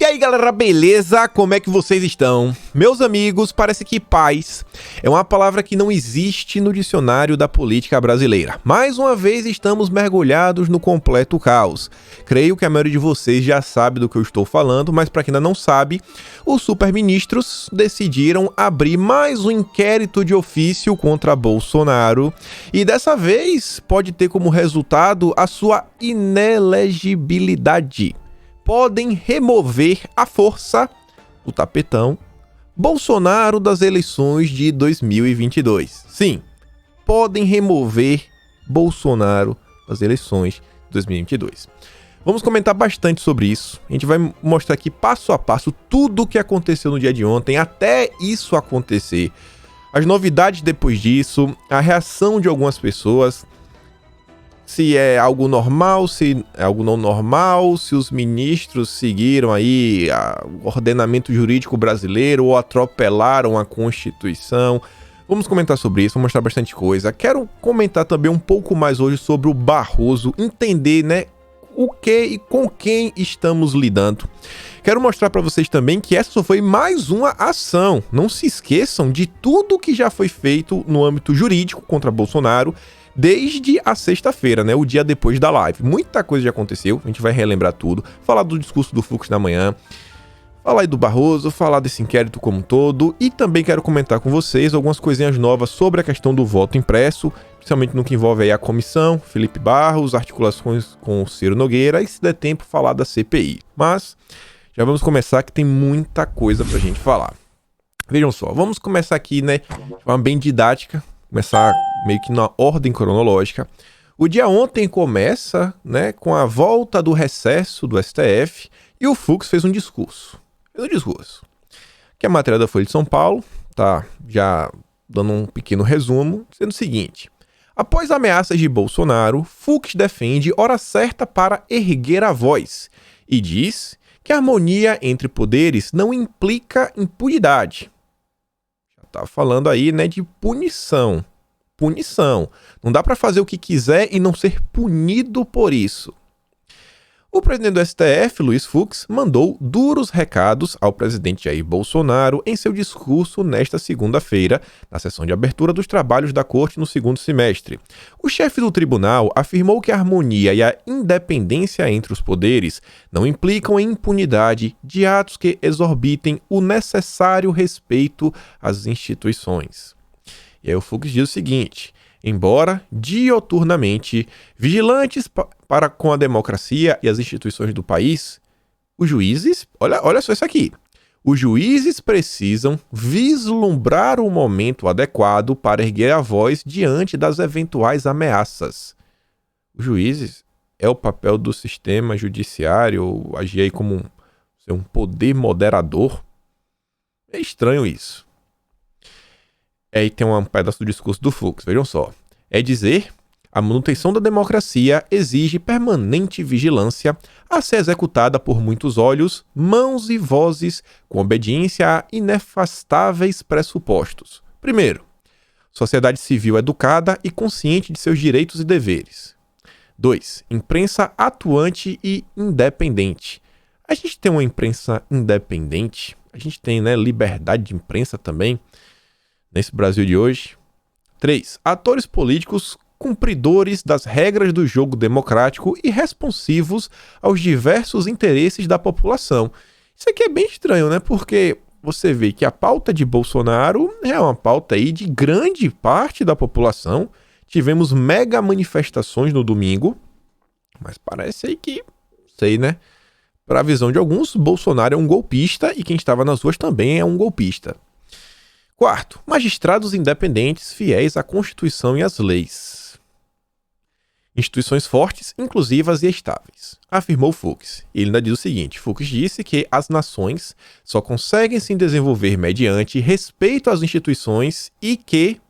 aí galera, beleza? Como é que vocês estão? Meus amigos, parece que paz é uma palavra que não existe no dicionário da política brasileira. Mais uma vez estamos mergulhados no completo caos. Creio que a maioria de vocês já sabe do que eu estou falando, mas para quem ainda não sabe, os superministros decidiram abrir mais um inquérito de ofício contra Bolsonaro e dessa vez pode ter como resultado a sua inelegibilidade. Podem remover à força, o tapetão, Bolsonaro das eleições de 2022. Sim, podem remover Bolsonaro das eleições de 2022. Vamos comentar bastante sobre isso. A gente vai mostrar aqui passo a passo tudo o que aconteceu no dia de ontem, até isso acontecer. As novidades depois disso, a reação de algumas pessoas, se é algo normal, se é algo não normal, se os ministros seguiram aí o ordenamento jurídico brasileiro ou atropelaram a Constituição. Vamos comentar sobre isso, vou mostrar bastante coisa. Quero comentar também um pouco mais hoje sobre o Barroso, entender, né, o que e com quem estamos lidando. Quero mostrar para vocês também que essa só foi mais uma ação. Não se esqueçam de tudo que já foi feito no âmbito jurídico contra Bolsonaro desde a sexta-feira, né, o dia depois da live. Muita coisa já aconteceu, a gente vai relembrar tudo, falar do discurso do Fux da manhã, falar aí do Barroso, falar desse inquérito como um todo e também quero comentar com vocês algumas coisinhas novas sobre a questão do voto impresso, principalmente no que envolve aí a comissão, Felipe Barros, articulações com o Ciro Nogueira e se der tempo falar da CPI. Mas já vamos começar que tem muita coisa pra gente falar. Vejam só, vamos começar aqui, né, de forma bem didática, começar meio que na ordem cronológica. O dia ontem começa, né, com a volta do recesso do STF e o Fux fez um discurso. Que é a matéria da Folha de São Paulo, tá já dando um pequeno resumo, sendo o seguinte: após ameaças de Bolsonaro, Fux defende hora certa para erguer a voz e diz que a harmonia entre poderes não implica impunidade. Tá falando aí, né, de punição. Não dá para fazer o que quiser e não ser punido por isso. O presidente do STF, Luiz Fux, mandou duros recados ao presidente Jair Bolsonaro em seu discurso nesta segunda-feira, na sessão de abertura dos trabalhos da corte no segundo semestre. O chefe do tribunal afirmou que a harmonia e a independência entre os poderes não implicam em impunidade de atos que exorbitem o necessário respeito às instituições. E aí o Fux diz o seguinte: embora dioturnamente vigilantes para com a democracia e as instituições do país, os juízes, olha só isso aqui, os juízes precisam vislumbrar o momento adequado para erguer a voz diante das eventuais ameaças. Os juízes é o papel do sistema judiciário, agir aí como um poder moderador. É estranho isso. Aí tem um pedaço do discurso do Fux, vejam só. É dizer, a manutenção da democracia exige permanente vigilância a ser executada por muitos olhos, mãos e vozes, com obediência a inafastáveis pressupostos. Primeiro, sociedade civil educada e consciente de seus direitos e deveres. 2. Imprensa atuante e independente. A gente tem uma imprensa independente, a gente tem, né, liberdade de imprensa também, nesse Brasil de hoje. 3. Atores políticos cumpridores das regras do jogo democrático e responsivos aos diversos interesses da população. Isso aqui é bem estranho, né? Porque você vê que a pauta de Bolsonaro é uma pauta aí de grande parte da população. Tivemos mega manifestações no domingo, mas parece aí que, sei, né? Para a visão de alguns, Bolsonaro é um golpista e quem estava nas ruas também é um golpista. 4. Magistrados independentes, fiéis à Constituição e às leis. Instituições fortes, inclusivas e estáveis, afirmou Fux. Ele ainda diz o seguinte: Fux disse que as nações só conseguem se desenvolver mediante respeito às instituições e que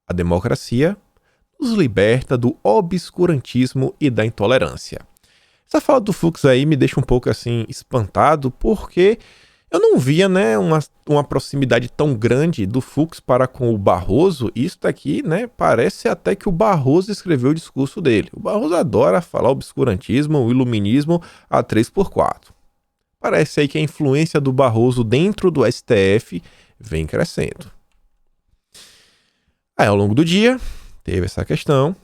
a democracia nos liberta do obscurantismo e da intolerância. Essa fala do Fux aí me deixa um pouco assim espantado, porque eu não via, né, uma proximidade tão grande do Fux para com o Barroso. Isso daqui, né, parece até que o Barroso escreveu o discurso dele. O Barroso adora falar obscurantismo, o iluminismo a 3x4. Parece aí que a influência do Barroso dentro do STF vem crescendo. Aí, ao longo do dia, teve essa questão.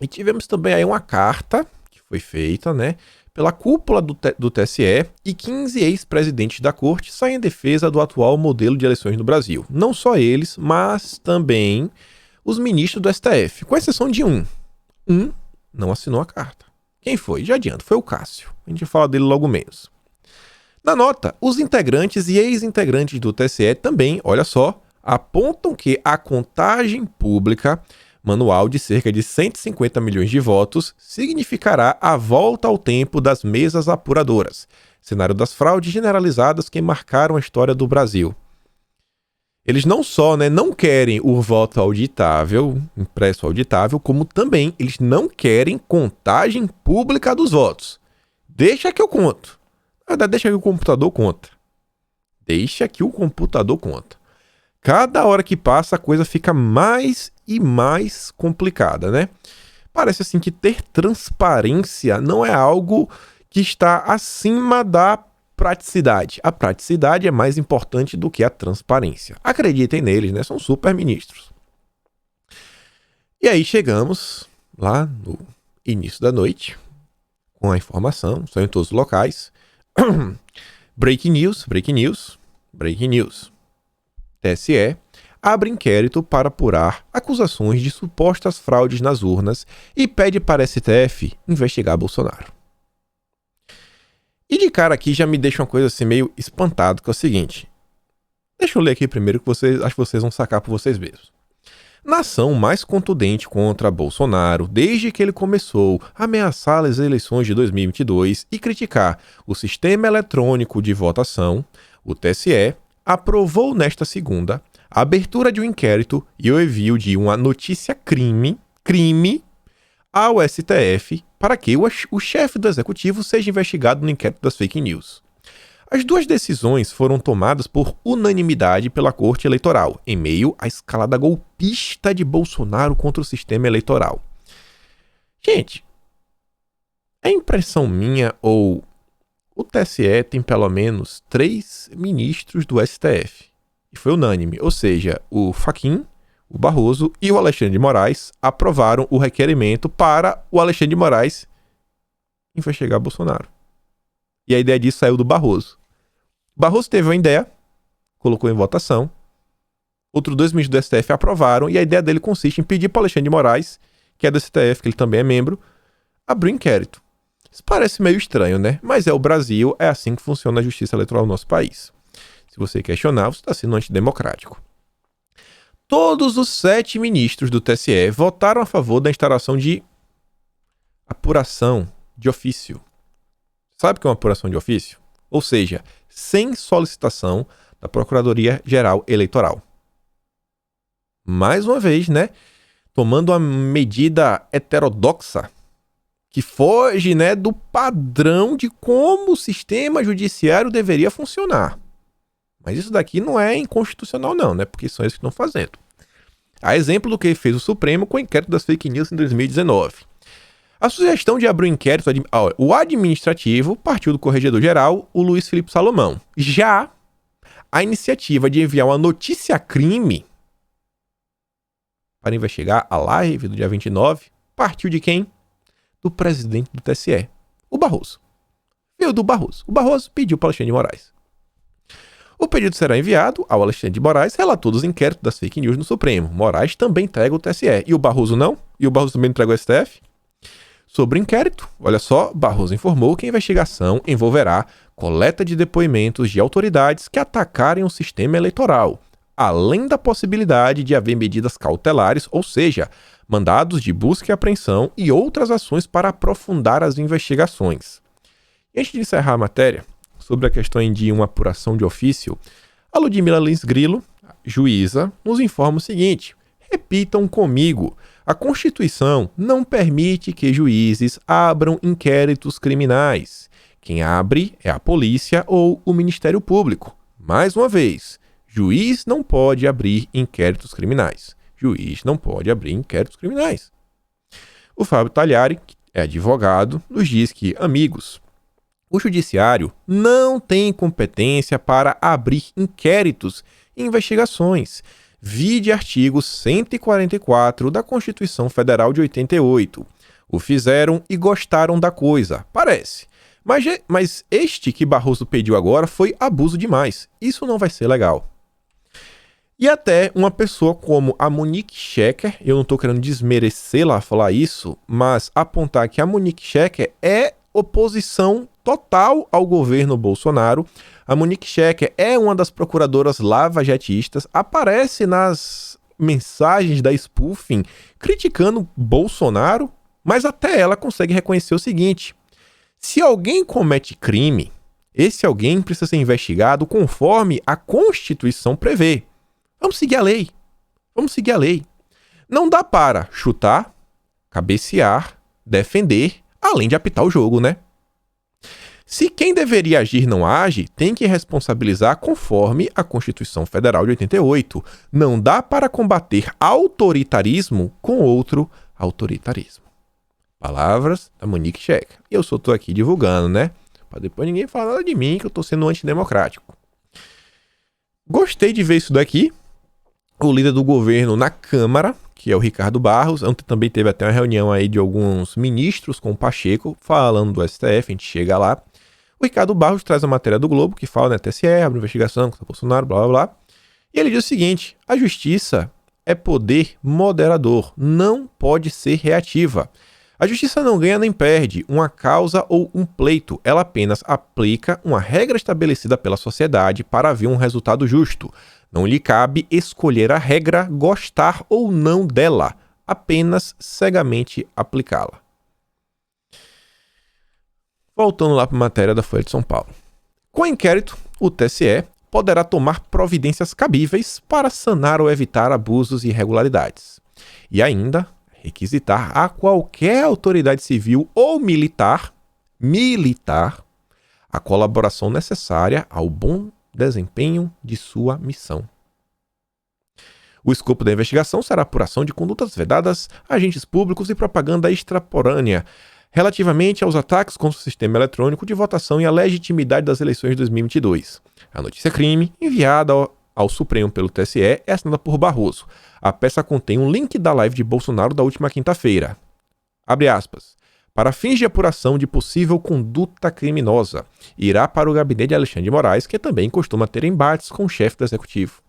E tivemos também aí uma carta que foi feita, né, pela cúpula do TSE e 15 ex-presidentes da corte saem em defesa do atual modelo de eleições no Brasil. Não só eles, mas também os ministros do STF, com exceção de um. Um não assinou a carta. Quem foi? Já adianto, foi o Cássio. A gente fala dele logo menos. Na nota, os integrantes e ex-integrantes do TSE também, olha só, apontam que a contagem pública manual de cerca de 150 milhões de votos significará a volta ao tempo das mesas apuradoras, cenário das fraudes generalizadas que marcaram a história do Brasil. Eles não só não querem o voto auditável, impresso auditável, como também eles não querem contagem pública dos votos. Deixa que eu conto. Na verdade, deixa que o computador conta. Deixa que o computador conta. Cada hora que passa, a coisa fica mais e mais complicada, né? Parece assim que ter transparência não é algo que está acima da praticidade. A praticidade é mais importante do que a transparência. Acreditem neles, né? São super ministros. E aí chegamos lá no início da noite, com a informação, são em todos os locais. Breaking news. TSE abre inquérito para apurar acusações de supostas fraudes nas urnas e pede para a STF investigar Bolsonaro. E de cara aqui já me deixa uma coisa assim meio espantado, que é o seguinte. Deixa eu ler aqui primeiro que acho que vocês vão sacar por vocês mesmos. Na ação mais contundente contra Bolsonaro desde que ele começou a ameaçar as eleições de 2022 e criticar o sistema eletrônico de votação, o TSE aprovou nesta segunda a abertura de um inquérito e o envio de uma notícia crime ao STF para que o chefe do executivo seja investigado no inquérito das fake news. As duas decisões foram tomadas por unanimidade pela Corte Eleitoral, em meio à escalada golpista de Bolsonaro contra o sistema eleitoral. Gente, é impressão minha ou o TSE tem pelo menos 3 ministros do STF. E foi unânime, ou seja, o Fachin, o Barroso e o Alexandre de Moraes aprovaram o requerimento para o Alexandre de Moraes investigar Bolsonaro. E a ideia disso saiu do Barroso. Barroso teve uma ideia, colocou em votação. Outros 2 ministros do STF aprovaram e a ideia dele consiste em pedir para o Alexandre de Moraes, que é do STF, que ele também é membro, abrir um inquérito. Isso parece meio estranho, né? Mas é o Brasil, é assim que funciona a justiça eleitoral no nosso país. Se você questionar, você está sendo antidemocrático. Todos os 7 ministros do TSE votaram a favor da instauração de apuração de ofício. Sabe o que é uma apuração de ofício? Ou seja, sem solicitação da Procuradoria-Geral Eleitoral. Mais uma vez, né? Tomando uma medida heterodoxa que foge, né, do padrão de como o sistema judiciário deveria funcionar. Mas isso daqui não é inconstitucional não, né? Porque são eles que estão fazendo. A exemplo do que fez o Supremo com o inquérito das fake news em 2019. A sugestão de abrir um inquérito, o administrativo, partiu do Corregedor-Geral, o Luiz Felipe Salomão. Já a iniciativa de enviar uma notícia-crime para investigar a live do dia 29 partiu de quem? Do presidente do TSE, o Barroso. Veio do Barroso. O Barroso pediu para Alexandre de Moraes. O pedido será enviado ao Alexandre de Moraes, relator dos inquéritos das fake news no Supremo. Moraes também entrega o TSE. E o Barroso não? E o Barroso também entrega o STF? Sobre o inquérito, olha só, Barroso informou que a investigação envolverá coleta de depoimentos de autoridades que atacarem o sistema eleitoral, além da possibilidade de haver medidas cautelares, ou seja, mandados de busca e apreensão e outras ações para aprofundar as investigações. E antes de encerrar a matéria, sobre a questão de uma apuração de ofício, a Ludmila Lins Grilo, juíza, nos informa o seguinte: repitam comigo, a Constituição não permite que juízes abram inquéritos criminais. Quem abre é a polícia ou o Ministério Público. Mais uma vez, juiz não pode abrir inquéritos criminais. Juiz não pode abrir inquéritos criminais. O Fábio Talhari, que é advogado, nos diz que, amigos, O judiciário não tem competência para abrir inquéritos e investigações. Vide artigo 144 da Constituição Federal de 88. O fizeram e gostaram da coisa, parece. Mas este que Barroso pediu agora foi abuso demais. Isso não vai ser legal. E até uma pessoa como a Monique Schecker, eu não estou querendo desmerecê-la falar isso, mas apontar que a Monique Schecker é oposição total ao governo Bolsonaro. A Monique Schecker é uma das procuradoras lavajatistas, aparece nas mensagens da spoofing criticando Bolsonaro, mas até ela consegue reconhecer o seguinte: se alguém comete crime, esse alguém precisa ser investigado conforme a Constituição prevê. Vamos seguir a lei. Vamos seguir a lei. Não dá para chutar, cabecear, defender, além de apitar o jogo, né? Se quem deveria agir não age, tem que responsabilizar conforme a Constituição Federal de 88. Não dá para combater autoritarismo com outro autoritarismo. Palavras da Monique Schecker. E eu só estou aqui divulgando, né? Para depois ninguém falar nada de mim que eu estou sendo antidemocrático. Gostei de ver isso daqui. O líder do governo na Câmara, que é o Ricardo Barros, ontem também teve até uma reunião aí de alguns ministros com o Pacheco, falando do STF, a gente chega lá. O Ricardo Barros traz a matéria do Globo, que fala, né, TSE, abre investigação contra o Bolsonaro, blá blá blá. E ele diz o seguinte: a justiça é poder moderador, não pode ser reativa. A justiça não ganha nem perde uma causa ou um pleito, ela apenas aplica uma regra estabelecida pela sociedade para haver um resultado justo. Não lhe cabe escolher a regra, gostar ou não dela, apenas cegamente aplicá-la. Voltando lá para a matéria da Folha de São Paulo. Com o inquérito, o TSE poderá tomar providências cabíveis para sanar ou evitar abusos e irregularidades. E ainda requisitar a qualquer autoridade civil ou militar a colaboração necessária ao bom desempenho de sua missão. O escopo da investigação será a apuração de condutas vedadas a agentes públicos e propaganda extraporânea relativamente aos ataques contra o sistema eletrônico de votação e a legitimidade das eleições de 2022. A notícia crime, enviada ao Supremo pelo TSE, é assinada por Barroso. A peça contém um link da live de Bolsonaro da última quinta-feira. Abre aspas. Para fins de apuração de possível conduta criminosa, irá para o gabinete de Alexandre de Moraes, que também costuma ter embates com o chefe do executivo.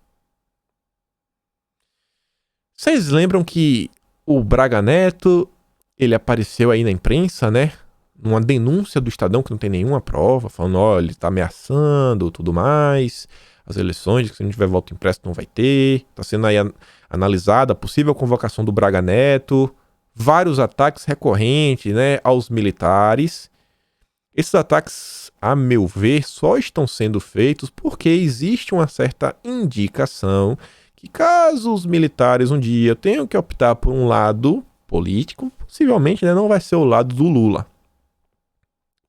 Vocês lembram que o Braga Neto, ele apareceu aí na imprensa, né? Numa denúncia do Estadão que não tem nenhuma prova, falando, olha, ele está ameaçando, tudo mais, as eleições, que se não tiver voto impresso não vai ter, está sendo aí analisada a possível convocação do Braga Neto, vários ataques recorrentes, né, aos militares. Esses ataques, a meu ver, só estão sendo feitos porque existe uma certa indicação que caso os militares um dia tenham que optar por um lado político, possivelmente, né, não vai ser o lado do Lula.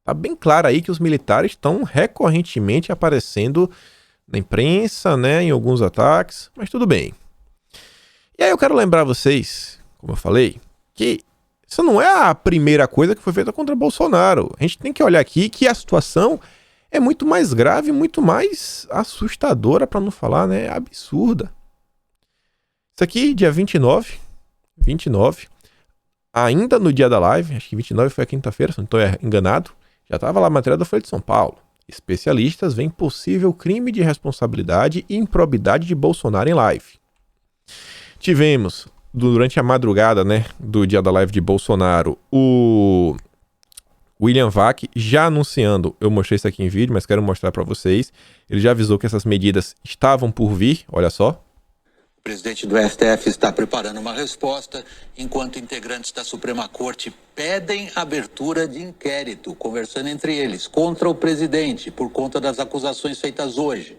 Tá bem claro aí que os militares estão recorrentemente aparecendo na imprensa, né, em alguns ataques, mas tudo bem. E aí eu quero lembrar vocês, como eu falei, que isso não é a primeira coisa que foi feita contra Bolsonaro. A gente tem que olhar aqui que a situação é muito mais grave, muito mais assustadora, para não falar, né, absurda. Isso aqui, dia 29, ainda no dia da live, acho que 29 foi a quinta-feira, se não estou enganado, já estava lá a matéria da Folha de São Paulo. Especialistas veem possível crime de responsabilidade e improbidade de Bolsonaro em live. Tivemos, durante a madrugada, né, do dia da live de Bolsonaro, o William Vac já anunciando, eu mostrei isso aqui em vídeo, mas quero mostrar para vocês, ele já avisou que essas medidas estavam por vir, olha só. O presidente do STF está preparando uma resposta, enquanto integrantes da Suprema Corte pedem abertura de inquérito, conversando entre eles, contra o presidente, por conta das acusações feitas hoje.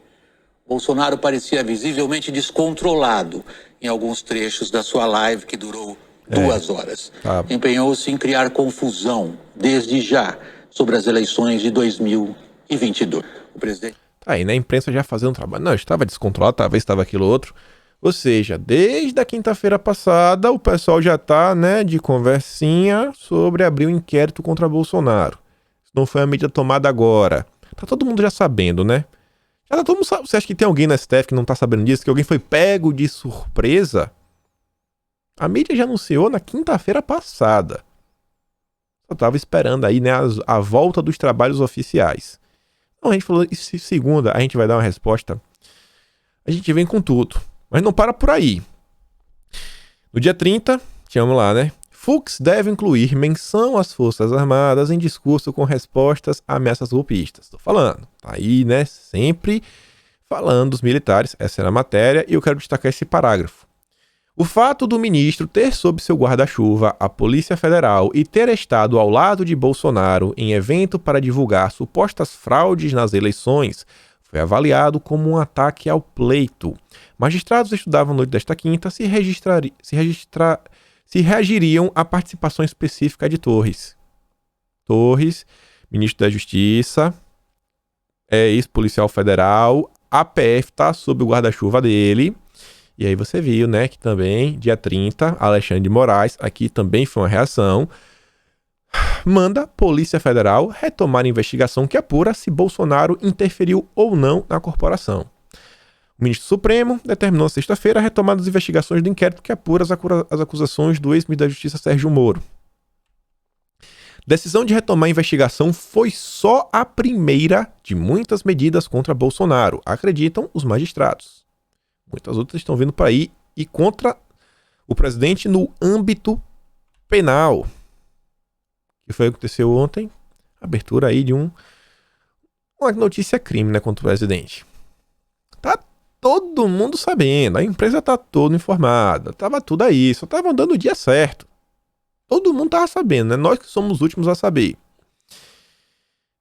Bolsonaro parecia visivelmente descontrolado em alguns trechos da sua live, que durou 2 horas. Empenhou-se em criar confusão, desde já, sobre as eleições de 2022. O presidente... Aí, né, a imprensa já fazendo um trabalho. Não, estava descontrolado, talvez estava aquilo outro. Ou seja, desde a quinta-feira passada, o pessoal já está, né, de conversinha sobre abrir um inquérito contra Bolsonaro. Não foi uma medida tomada agora. Tá todo mundo já sabendo, né? Já tá todo mundo sabe. Você acha que tem alguém na STF que não tá sabendo disso? Que alguém foi pego de surpresa? A mídia já anunciou na quinta-feira passada. Só tava esperando aí, né, a volta dos trabalhos oficiais. Então a gente falou, e se segunda a gente vai dar uma resposta, a gente vem com tudo. Mas não para por aí. No dia 30, tínhamos lá, né? Fux deve incluir menção às Forças Armadas em discurso com respostas a ameaças golpistas. Tô falando. Tá aí, né? Sempre falando dos militares. Essa era a matéria e eu quero destacar esse parágrafo. O fato do ministro ter sob seu guarda-chuva a Polícia Federal e ter estado ao lado de Bolsonaro em evento para divulgar supostas fraudes nas eleições foi avaliado como um ataque ao pleito. Magistrados estudavam na noite desta quinta se reagiriam à participação específica de Torres. Torres, ministro da Justiça, é ex-policial federal, a PF está sob o guarda-chuva dele. E aí você viu, né, que também, dia 30, Alexandre de Moraes, aqui também foi uma reação, manda Polícia Federal retomar a investigação que apura se Bolsonaro interferiu ou não na corporação. O ministro Supremo determinou sexta-feira a retomada das investigações do inquérito que apura as acusações do ex-ministro da Justiça Sérgio Moro. Decisão de retomar a investigação foi só a primeira de muitas medidas contra Bolsonaro, acreditam os magistrados. Muitas outras estão vindo para aí e contra o presidente no âmbito penal. Que foi o que aconteceu ontem, abertura aí de uma notícia crime, né, contra o presidente. Tá todo mundo sabendo, a empresa tá toda informada, tava tudo aí, só tava dando o dia certo. Todo mundo tava sabendo, né? Nós que somos os últimos a saber.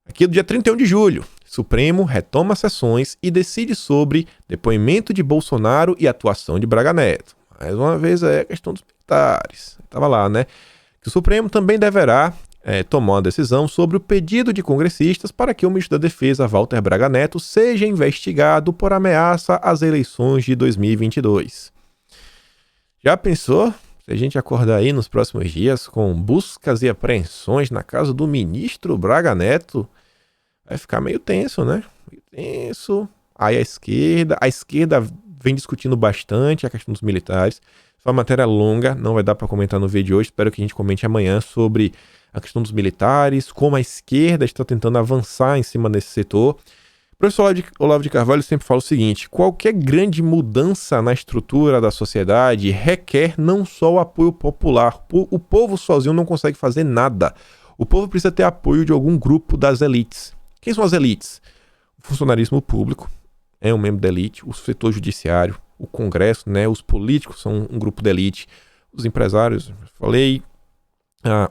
Aqui do dia 31 de julho, Supremo retoma sessões e decide sobre depoimento de Bolsonaro e atuação de Braga Neto. Mais uma vez é a questão dos militares. Tava lá, né? Que o Supremo também deverá tomar uma decisão sobre o pedido de congressistas para que o ministro da Defesa, Walter Braga Neto, seja investigado por ameaça às eleições de 2022. Já pensou se a gente acordar aí nos próximos dias com buscas e apreensões na casa do ministro Braga Neto? Vai ficar meio tenso, né? Meio tenso. Aí a esquerda vem discutindo bastante a questão dos militares. Foi uma matéria longa, não vai dar para comentar no vídeo de hoje. Espero que a gente comente amanhã sobre a questão dos militares, como a esquerda está tentando avançar em cima desse setor. O professor Olavo de Carvalho sempre fala o seguinte: qualquer grande mudança na estrutura da sociedade requer não só o apoio popular. O povo sozinho não consegue fazer nada. O povo precisa ter apoio de algum grupo das elites. Quem são as elites? O funcionarismo público é um membro da elite, o setor judiciário, o Congresso, né, os políticos são um grupo da elite, os empresários, falei,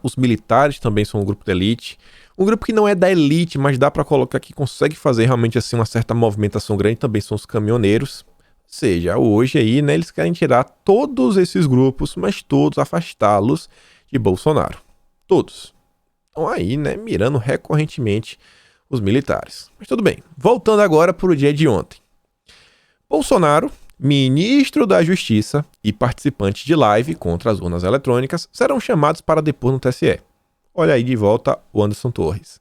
os militares também são um grupo da elite. Um grupo que não é da elite, mas dá para colocar que consegue fazer realmente assim uma certa movimentação grande, também são os caminhoneiros. Ou seja, hoje aí, né, eles querem tirar todos esses grupos, mas todos afastá-los de Bolsonaro. Todos. Então aí, né, mirando recorrentemente os militares. Mas tudo bem. Voltando agora para o dia de ontem. Bolsonaro, ministro da Justiça e participantes de live contra as urnas eletrônicas serão chamados para depor no TSE. Olha aí de volta o Anderson Torres.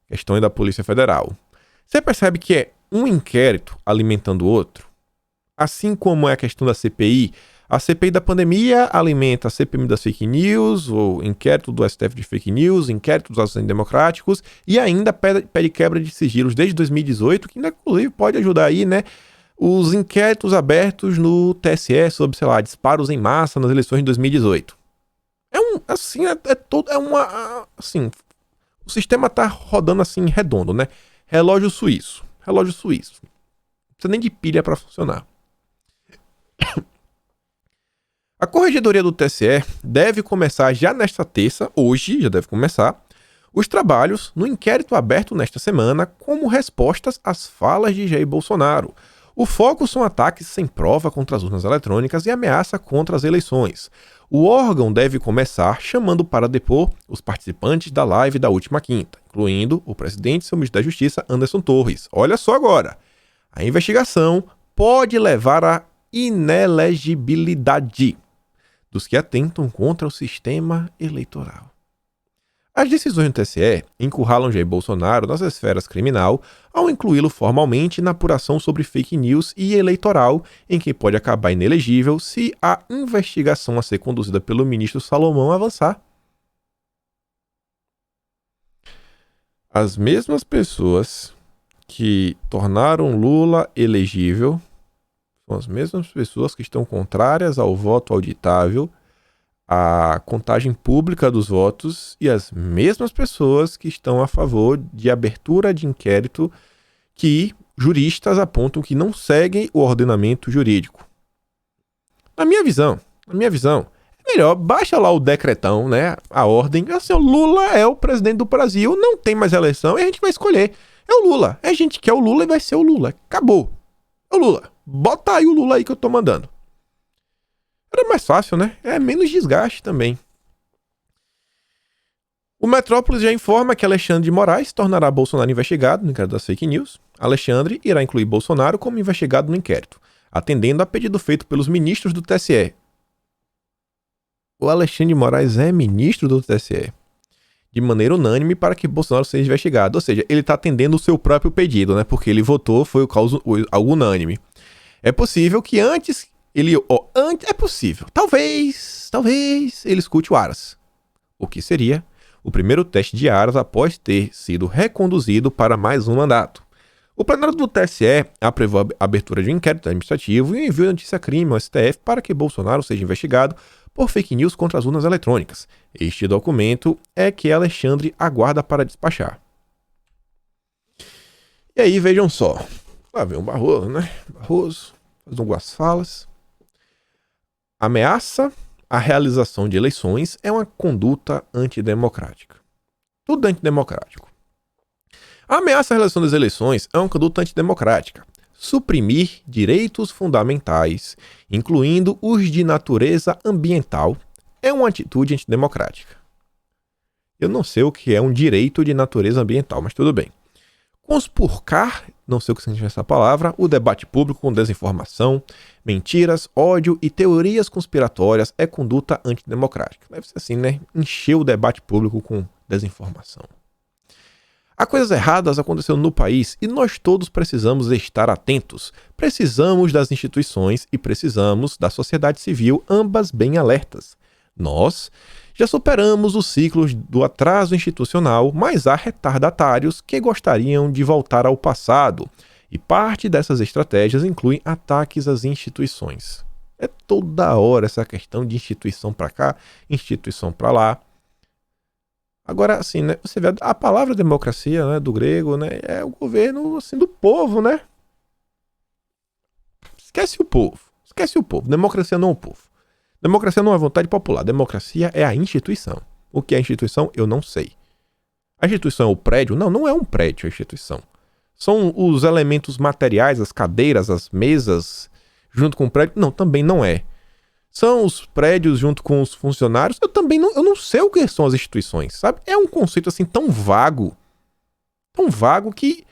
Questão da Polícia Federal. Você percebe que é um inquérito alimentando o outro? Assim como é a questão da CPI, a CPI da pandemia alimenta a CPI das fake news, o inquérito do STF de fake news, inquérito dos atos democráticos e ainda pede quebra de sigilos desde 2018, que ainda, inclusive pode ajudar aí, né, os inquéritos abertos no TSE sobre, sei lá, disparos em massa nas eleições de 2018. O sistema tá rodando assim redondo, né? Relógio suíço. Não precisa nem de pilha para funcionar. A corregedoria do TSE deve começar já nesta terça, hoje já deve começar, os trabalhos no inquérito aberto nesta semana como respostas às falas de Jair Bolsonaro. O foco são ataques sem prova contra as urnas eletrônicas e ameaça contra as eleições. O órgão deve começar chamando para depor os participantes da live da última quinta, incluindo o presidente e seu ministro da Justiça, Anderson Torres. Olha só agora, a investigação pode levar à inelegibilidade dos que atentam contra o sistema eleitoral. As decisões do TSE encurralam Jair Bolsonaro nas esferas criminal ao incluí-lo formalmente na apuração sobre fake news e eleitoral, em que pode acabar inelegível se a investigação a ser conduzida pelo ministro Salomão avançar. As mesmas pessoas que tornaram Lula elegível são as mesmas pessoas que estão contrárias ao voto auditável, à contagem pública dos votos, e as mesmas pessoas que estão a favor de abertura de inquérito que juristas apontam que não seguem o ordenamento jurídico. Na minha visão, é melhor, baixa lá o decretão, né, a ordem, assim, o Lula é o presidente do Brasil, não tem mais eleição e a gente vai escolher. É o Lula, a gente quer o Lula e vai ser o Lula, acabou. É o Lula, bota aí o Lula aí que eu tô mandando. Era mais fácil, né? É menos desgaste também. O Metrópolis já informa que Alexandre de Moraes tornará Bolsonaro investigado no inquérito das fake news. Alexandre irá incluir Bolsonaro como investigado no inquérito, atendendo a pedido feito pelos ministros do TSE. O Alexandre de Moraes é ministro do TSE, de maneira unânime para que Bolsonaro seja investigado. Ou seja, ele está atendendo o seu próprio pedido, né? Porque ele votou, foi algo unânime. É possível que antes é possível. Talvez ele escute o Aras. O que seria o primeiro teste de Aras após ter sido reconduzido para mais um mandato. O plenário do TSE aprovou a abertura de um inquérito administrativo e enviou a notícia-crime ao STF para que Bolsonaro seja investigado por fake news contra as urnas eletrônicas. Este documento é que Alexandre aguarda para despachar. E aí, vejam só. Lá vem o Barroso, né? Barroso, fazendo algumas falas. Ameaça à realização de eleições é uma conduta antidemocrática. Tudo antidemocrático. A ameaça à realização das eleições é uma conduta antidemocrática. Suprimir direitos fundamentais, incluindo os de natureza ambiental, é uma atitude antidemocrática. Eu não sei o que é um direito de natureza ambiental, mas tudo bem. Conspurcar, não sei o que significa essa palavra, o debate público com desinformação, mentiras, ódio e teorias conspiratórias é conduta antidemocrática. Deve ser assim, né? Encher o debate público com desinformação. Há coisas erradas acontecendo no país e nós todos precisamos estar atentos. Precisamos das instituições e precisamos da sociedade civil, ambas bem alertas. Nós já superamos os ciclos do atraso institucional, mas há retardatários que gostariam de voltar ao passado. E parte dessas estratégias inclui ataques às instituições. É toda hora essa questão de instituição para cá, instituição para lá. Agora, assim, né, você vê a palavra democracia, né, do grego, né, é o governo, assim, do povo, né? Esquece o povo. Democracia não é o povo. Democracia não é vontade popular. Democracia é a instituição. O que é a instituição, eu não sei. A instituição é o prédio? Não, não é um prédio a instituição. São os elementos materiais, as cadeiras, as mesas, junto com o prédio? Não, também não é. São os prédios junto com os funcionários? Eu não sei o que são as instituições, sabe? É um conceito assim tão vago que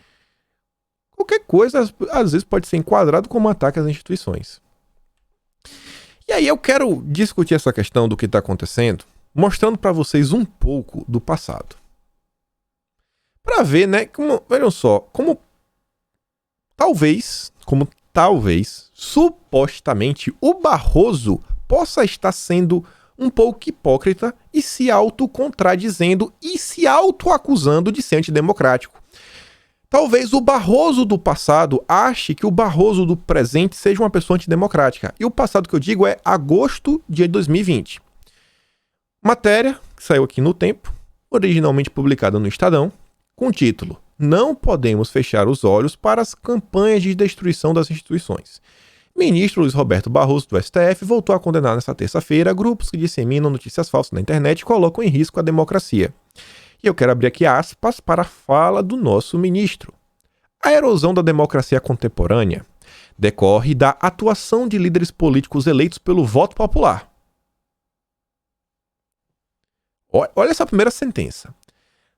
qualquer coisa às vezes pode ser enquadrado como ataque às instituições. E aí eu quero discutir essa questão do que está acontecendo, mostrando para vocês um pouco do passado. Para ver, né, vejam só, como talvez, supostamente, o Barroso possa estar sendo um pouco hipócrita e se autocontradizendo e se autoacusando de ser antidemocrático. Talvez o Barroso do passado ache que o Barroso do presente seja uma pessoa antidemocrática. E o passado que eu digo é agosto de 2020. Matéria que saiu aqui no Tempo, originalmente publicada no Estadão, com o título: Não podemos fechar os olhos para as campanhas de destruição das instituições. Ministro Luiz Roberto Barroso do STF voltou a condenar nesta terça-feira grupos que disseminam notícias falsas na internet e colocam em risco a democracia. E eu quero abrir aqui aspas para a fala do nosso ministro. A erosão da democracia contemporânea decorre da atuação de líderes políticos eleitos pelo voto popular. Olha essa primeira sentença.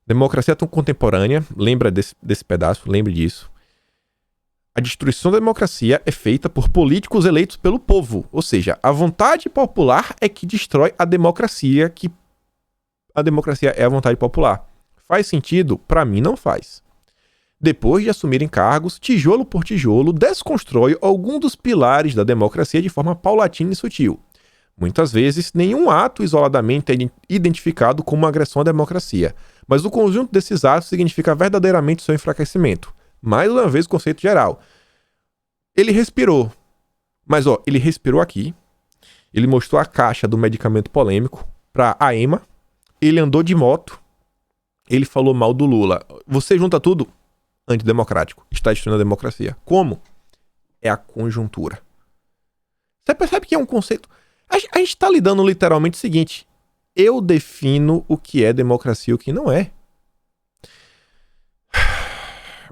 Democracia contemporânea, lembra desse pedaço, lembre disso. A destruição da democracia é feita por políticos eleitos pelo povo. Ou seja, a vontade popular é que destrói a democracia que a democracia é a vontade popular. Faz sentido? Para mim não faz. Depois de assumirem cargos, tijolo por tijolo, desconstrói algum dos pilares da democracia de forma paulatina e sutil. Muitas vezes, nenhum ato isoladamente é identificado como uma agressão à democracia, mas o conjunto desses atos significa verdadeiramente seu enfraquecimento. Mais uma vez, o conceito geral. Ele respirou, mas ele respirou aqui, ele mostrou a caixa do medicamento polêmico para a EMA, ele andou de moto, ele falou mal do Lula. Você junta tudo? Antidemocrático. Está destruindo a democracia. Como? É a conjuntura. Você percebe que é um conceito... A gente está lidando literalmente o seguinte. Eu defino o que é democracia e o que não é.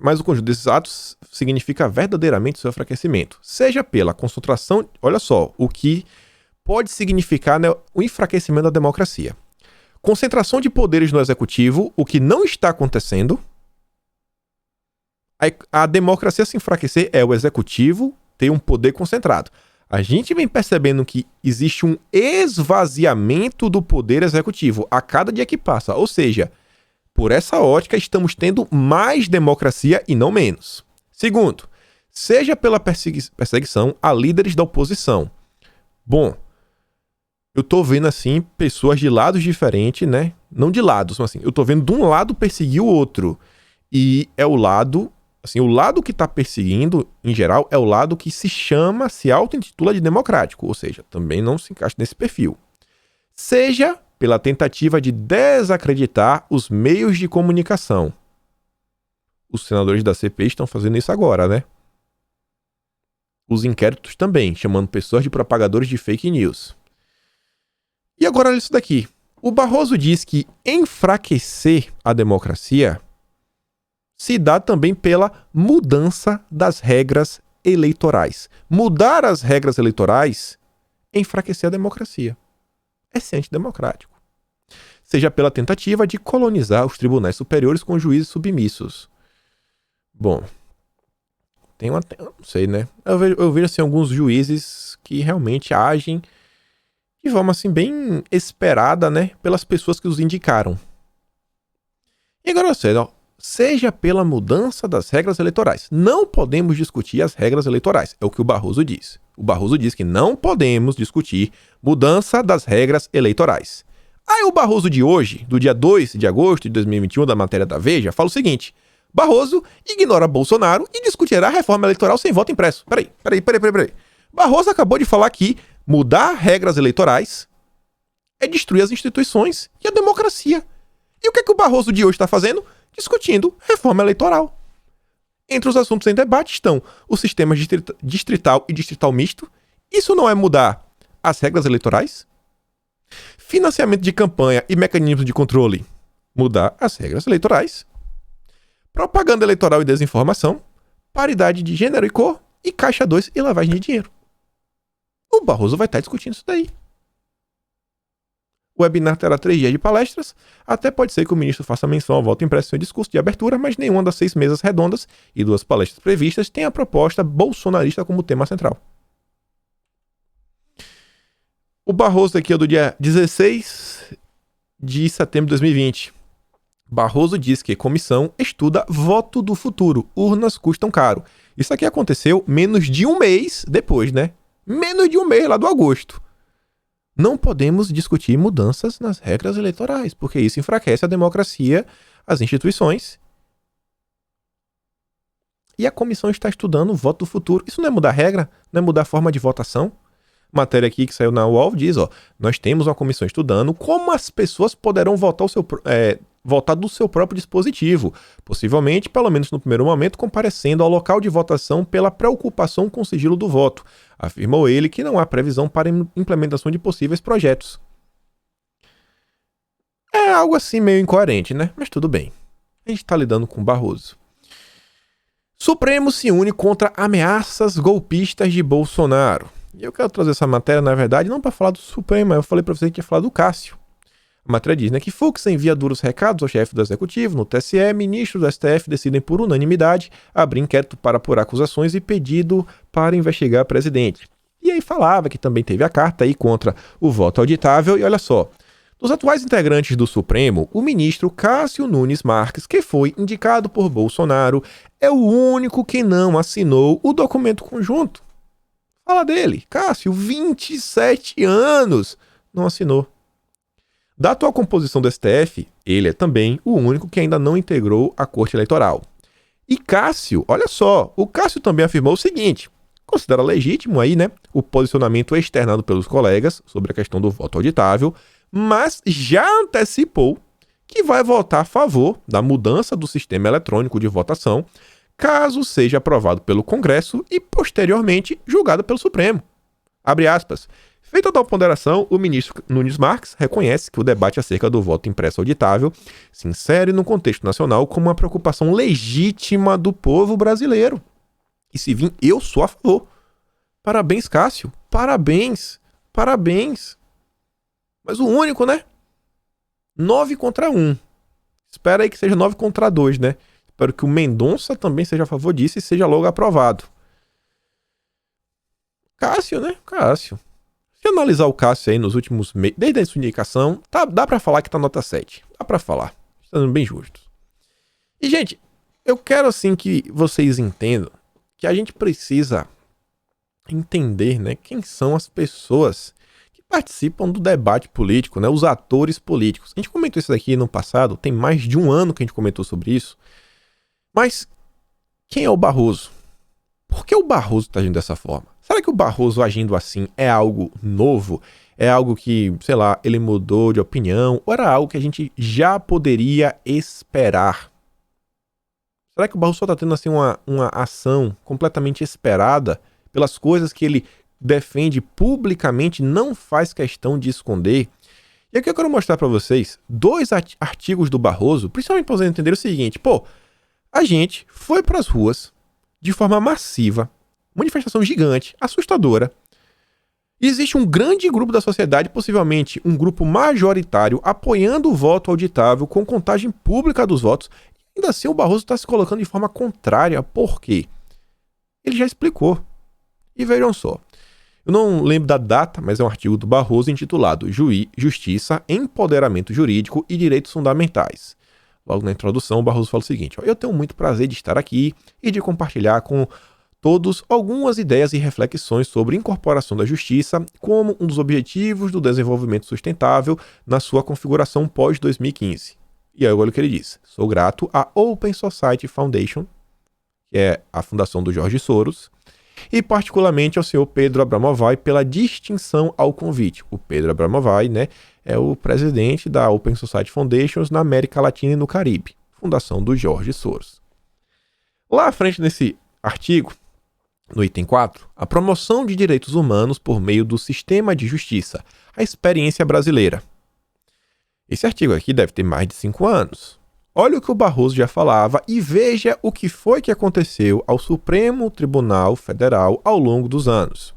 Mas o conjunto desses atos significa verdadeiramente seu enfraquecimento. Seja pela concentração... Olha só, o que pode significar, né, o enfraquecimento da democracia. Concentração de poderes no executivo, o que não está acontecendo... A democracia se enfraquecer é o executivo ter um poder concentrado. A gente vem percebendo que existe um esvaziamento do poder executivo a cada dia que passa. Ou seja, por essa ótica, estamos tendo mais democracia e não menos. Segundo, seja pela perseguição a líderes da oposição. Bom, eu tô vendo assim pessoas de lados diferentes, né? Não de lados, mas assim, eu tô vendo de um lado perseguir o outro. E é o lado... Assim, o lado que está perseguindo, em geral, é o lado que se auto-intitula de democrático, ou seja, também não se encaixa nesse perfil. Seja pela tentativa de desacreditar os meios de comunicação. Os senadores da CPI estão fazendo isso agora, né? Os inquéritos também, chamando pessoas de propagadores de fake news. E agora olha isso daqui. O Barroso diz que enfraquecer a democracia se dá também pela mudança das regras eleitorais. Mudar as regras eleitorais é enfraquecer a democracia. É ser antidemocrático. Seja pela tentativa de colonizar os tribunais superiores com juízes submissos. Bom, não sei, né? Eu vejo assim, alguns juízes que realmente agem de forma assim, bem esperada, né? Pelas pessoas que os indicaram. E agora você, seja pela mudança das regras eleitorais. Não podemos discutir as regras eleitorais, é o que o Barroso diz. O Barroso diz que não podemos discutir mudança das regras eleitorais. Aí o Barroso de hoje, do dia 2 de agosto de 2021, da matéria da Veja, fala o seguinte: Barroso ignora Bolsonaro e discutirá a reforma eleitoral sem voto impresso. Peraí. Barroso acabou de falar que mudar regras eleitorais é destruir as instituições e a democracia. E o que é que o Barroso de hoje está fazendo? Discutindo reforma eleitoral. Entre os assuntos em debate estão os sistemas distrital e distrital misto. Isso não é mudar as regras eleitorais? Financiamento de campanha e mecanismos de controle. Mudar as regras eleitorais. Propaganda eleitoral e desinformação. Paridade de gênero e cor. E Caixa 2 e lavagem de dinheiro. O Barroso vai estar discutindo isso daí. O webinar terá 3 dias de palestras. Até pode ser que o ministro faça menção ao voto impresso em seu discurso de abertura, mas nenhuma das 6 mesas redondas e 2 palestras previstas tem a proposta bolsonarista como tema central. O Barroso aqui é do dia 16 de setembro de 2020. Barroso diz que a comissão estuda voto do futuro. Urnas custam caro. Isso aqui aconteceu menos de um mês depois, né? Menos de um mês lá do agosto. Não podemos discutir mudanças nas regras eleitorais, porque isso enfraquece a democracia, as instituições. E a comissão está estudando o voto do futuro. Isso não é mudar a regra? Não é mudar a forma de votação? Matéria aqui que saiu na UOL diz, nós temos uma comissão estudando como as pessoas poderão votar do seu próprio dispositivo, possivelmente, pelo menos no primeiro momento, comparecendo ao local de votação pela preocupação com o sigilo do voto. Afirmou ele que não há previsão para implementação de possíveis projetos. É algo assim meio incoerente, né? Mas tudo bem. A gente está lidando com Barroso. Supremo se une contra ameaças golpistas de Bolsonaro. E eu quero trazer essa matéria, na verdade, não para falar do Supremo, eu falei para você que ia falar do Cássio. A matéria diz, que Fux envia duros recados ao chefe do Executivo. No TSE, ministros do STF decidem por unanimidade abrir inquérito para apurar acusações e pedido para investigar o presidente. E aí falava que também teve a carta aí contra o voto auditável. E olha só, Dos atuais integrantes do Supremo, o ministro Cássio Nunes Marques, que foi indicado por Bolsonaro, é o único que não assinou o documento conjunto. Fala dele, Cássio, 27 anos, não assinou. Da atual composição do STF, ele é também o único que ainda não integrou a Corte Eleitoral. E Cássio, olha só, o Cássio também afirmou o seguinte: considera legítimo aí, né, o posicionamento externado pelos colegas sobre a questão do voto auditável, mas já antecipou que vai votar a favor da mudança do sistema eletrônico de votação, caso seja aprovado pelo Congresso e posteriormente julgado pelo Supremo. Abre aspas. Feita tal ponderação, o ministro Nunes Marques reconhece que o debate acerca do voto impresso auditável se insere no contexto nacional como uma preocupação legítima do povo brasileiro. E se vir, eu sou a favor. Parabéns, Cássio. Parabéns. Parabéns. Mas o único, né? 9-1. Espera aí que seja 9-2, né? Espero que o Mendonça também seja a favor disso e seja logo aprovado. Cássio, né? Cássio. Se analisar o Cássio aí nos últimos meses, desde a sua indicação, dá pra falar que tá nota 7. Dá pra falar. Está sendo bem justo. E, gente, eu quero assim que vocês entendam que a gente precisa entender, né, quem são as pessoas que participam do debate político, né, os atores políticos. A gente comentou isso daqui no passado, tem mais de um ano que a gente comentou sobre isso. Mas quem é o Barroso? Por que o Barroso está agindo dessa forma? Será que o Barroso agindo assim é algo novo? É algo que, sei lá, ele mudou de opinião? Ou era algo que a gente já poderia esperar? Será que o Barroso só está tendo assim uma ação completamente esperada pelas coisas que ele defende publicamente, não faz questão de esconder? E aqui eu quero mostrar para vocês 2 artigos do Barroso, principalmente para vocês entenderem o seguinte: a gente foi para as ruas de forma massiva, manifestação gigante, assustadora. E existe um grande grupo da sociedade, possivelmente um grupo majoritário, apoiando o voto auditável com contagem pública dos votos. E ainda assim o Barroso está se colocando de forma contrária. Por quê? Ele já explicou. E vejam só. Eu não lembro da data, mas é um artigo do Barroso intitulado Justiça, Empoderamento Jurídico e Direitos Fundamentais. Logo na introdução, o Barroso fala o seguinte: eu tenho muito prazer de estar aqui e de compartilhar com todos algumas ideias e reflexões sobre incorporação da justiça como um dos objetivos do desenvolvimento sustentável na sua configuração pós-2015. E aí olha o que ele diz: sou grato à Open Society Foundation, que é a fundação do Jorge Soros, e particularmente ao senhor Pedro Abramovay pela distinção ao convite. O Pedro Abramovay, né, é o presidente da Open Society Foundation na América Latina e no Caribe, fundação do Jorge Soros. Lá à frente nesse artigo, no item 4, a promoção de direitos humanos por meio do sistema de justiça, a experiência brasileira. Esse artigo aqui deve ter mais de 5 anos. Olha o que o Barroso já falava e veja o que foi que aconteceu ao Supremo Tribunal Federal ao longo dos anos.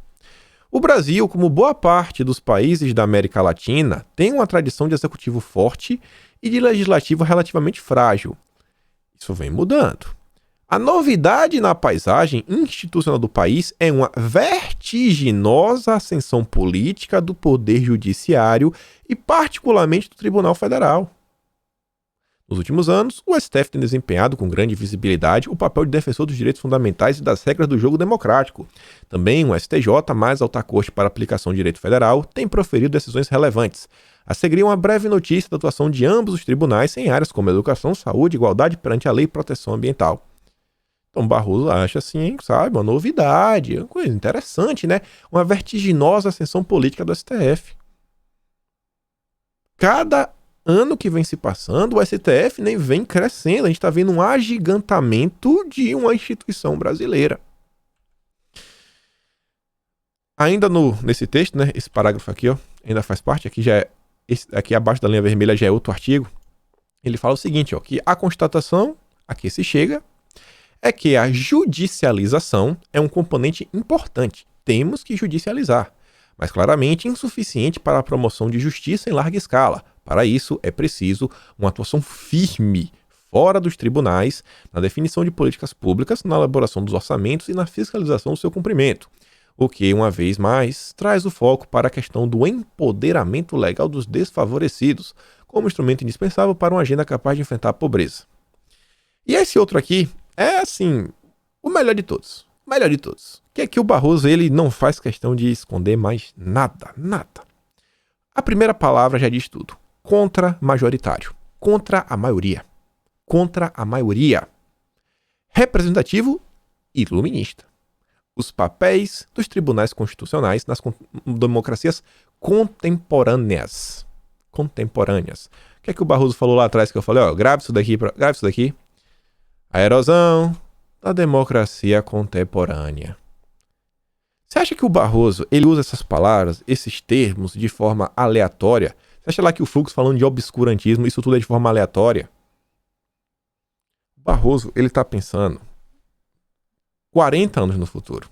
O Brasil, como boa parte dos países da América Latina, tem uma tradição de executivo forte e de legislativo relativamente frágil. Isso vem mudando. A novidade na paisagem institucional do país é uma vertiginosa ascensão política do poder judiciário e particularmente do Tribunal Federal. Nos últimos anos, o STF tem desempenhado com grande visibilidade o papel de defensor dos direitos fundamentais e das regras do jogo democrático. Também o STJ, mais alta corte para aplicação de direito federal, tem proferido decisões relevantes. A seguir uma breve notícia da atuação de ambos os tribunais em áreas como educação, saúde, igualdade perante a lei e proteção ambiental. Então Barroso acha assim, sabe, uma novidade, uma coisa interessante, né? Uma vertiginosa ascensão política do STF. Cada ano que vem se passando, o STF nem vem crescendo. A gente está vendo um agigantamento de uma instituição brasileira. Ainda nesse texto, né, esse parágrafo aqui, ó, ainda faz parte, aqui abaixo da linha vermelha já é outro artigo. Ele fala o seguinte, ó, que a constatação a que se chega é que a judicialização é um componente importante. Temos que judicializar, mas claramente insuficiente para a promoção de justiça em larga escala. Para isso, é preciso uma atuação firme fora dos tribunais, na definição de políticas públicas, na elaboração dos orçamentos e na fiscalização do seu cumprimento. o que, uma vez mais, traz o foco para a questão do empoderamento legal dos desfavorecidos, como instrumento indispensável para uma agenda capaz de enfrentar a pobreza. E esse outro aqui é, assim, o melhor de todos. O melhor de todos. Que é que o Barroso, ele não faz questão de esconder mais nada, nada. A primeira palavra já diz tudo. Contra-majoritário. Contra a maioria. Contra a maioria. Representativo e iluminista. Os papéis dos tribunais constitucionais nas democracias contemporâneas. Contemporâneas. O que é que o Barroso falou lá atrás que eu falei? Ó, grave isso daqui. A erosão da democracia contemporânea. Você acha que o Barroso, ele usa essas palavras, esses termos, de forma aleatória? Você acha lá que o Fux falando de obscurantismo, isso tudo é de forma aleatória? O Barroso, ele tá pensando 40 anos no futuro.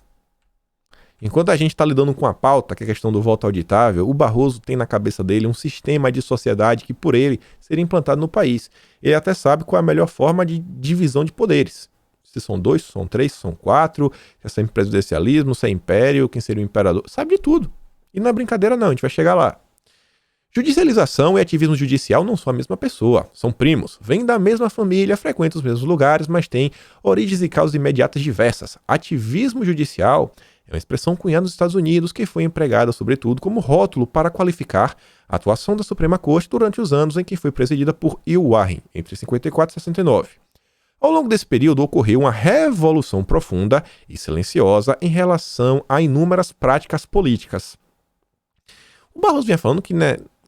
Enquanto a gente está lidando com a pauta, que é a questão do voto auditável, o Barroso tem na cabeça dele um sistema de sociedade que, por ele, seria implantado no país. Ele até sabe qual é a melhor forma de divisão de poderes. Se são 2, se são 3, se são 4, se é semipresidencialismo, se é império, quem seria o imperador. Sabe de tudo. E não é brincadeira não, a gente vai chegar lá. Judicialização e ativismo judicial não são a mesma pessoa, são primos, vêm da mesma família, frequentam os mesmos lugares, mas têm origens e causas imediatas diversas. Ativismo judicial é uma expressão cunhada nos Estados Unidos que foi empregada, sobretudo, como rótulo para qualificar a atuação da Suprema Corte durante os anos em que foi presidida por Will Warren, entre 54 e 69. Ao longo desse período, ocorreu uma revolução profunda e silenciosa em relação a inúmeras práticas políticas. O Barroso vinha falando que,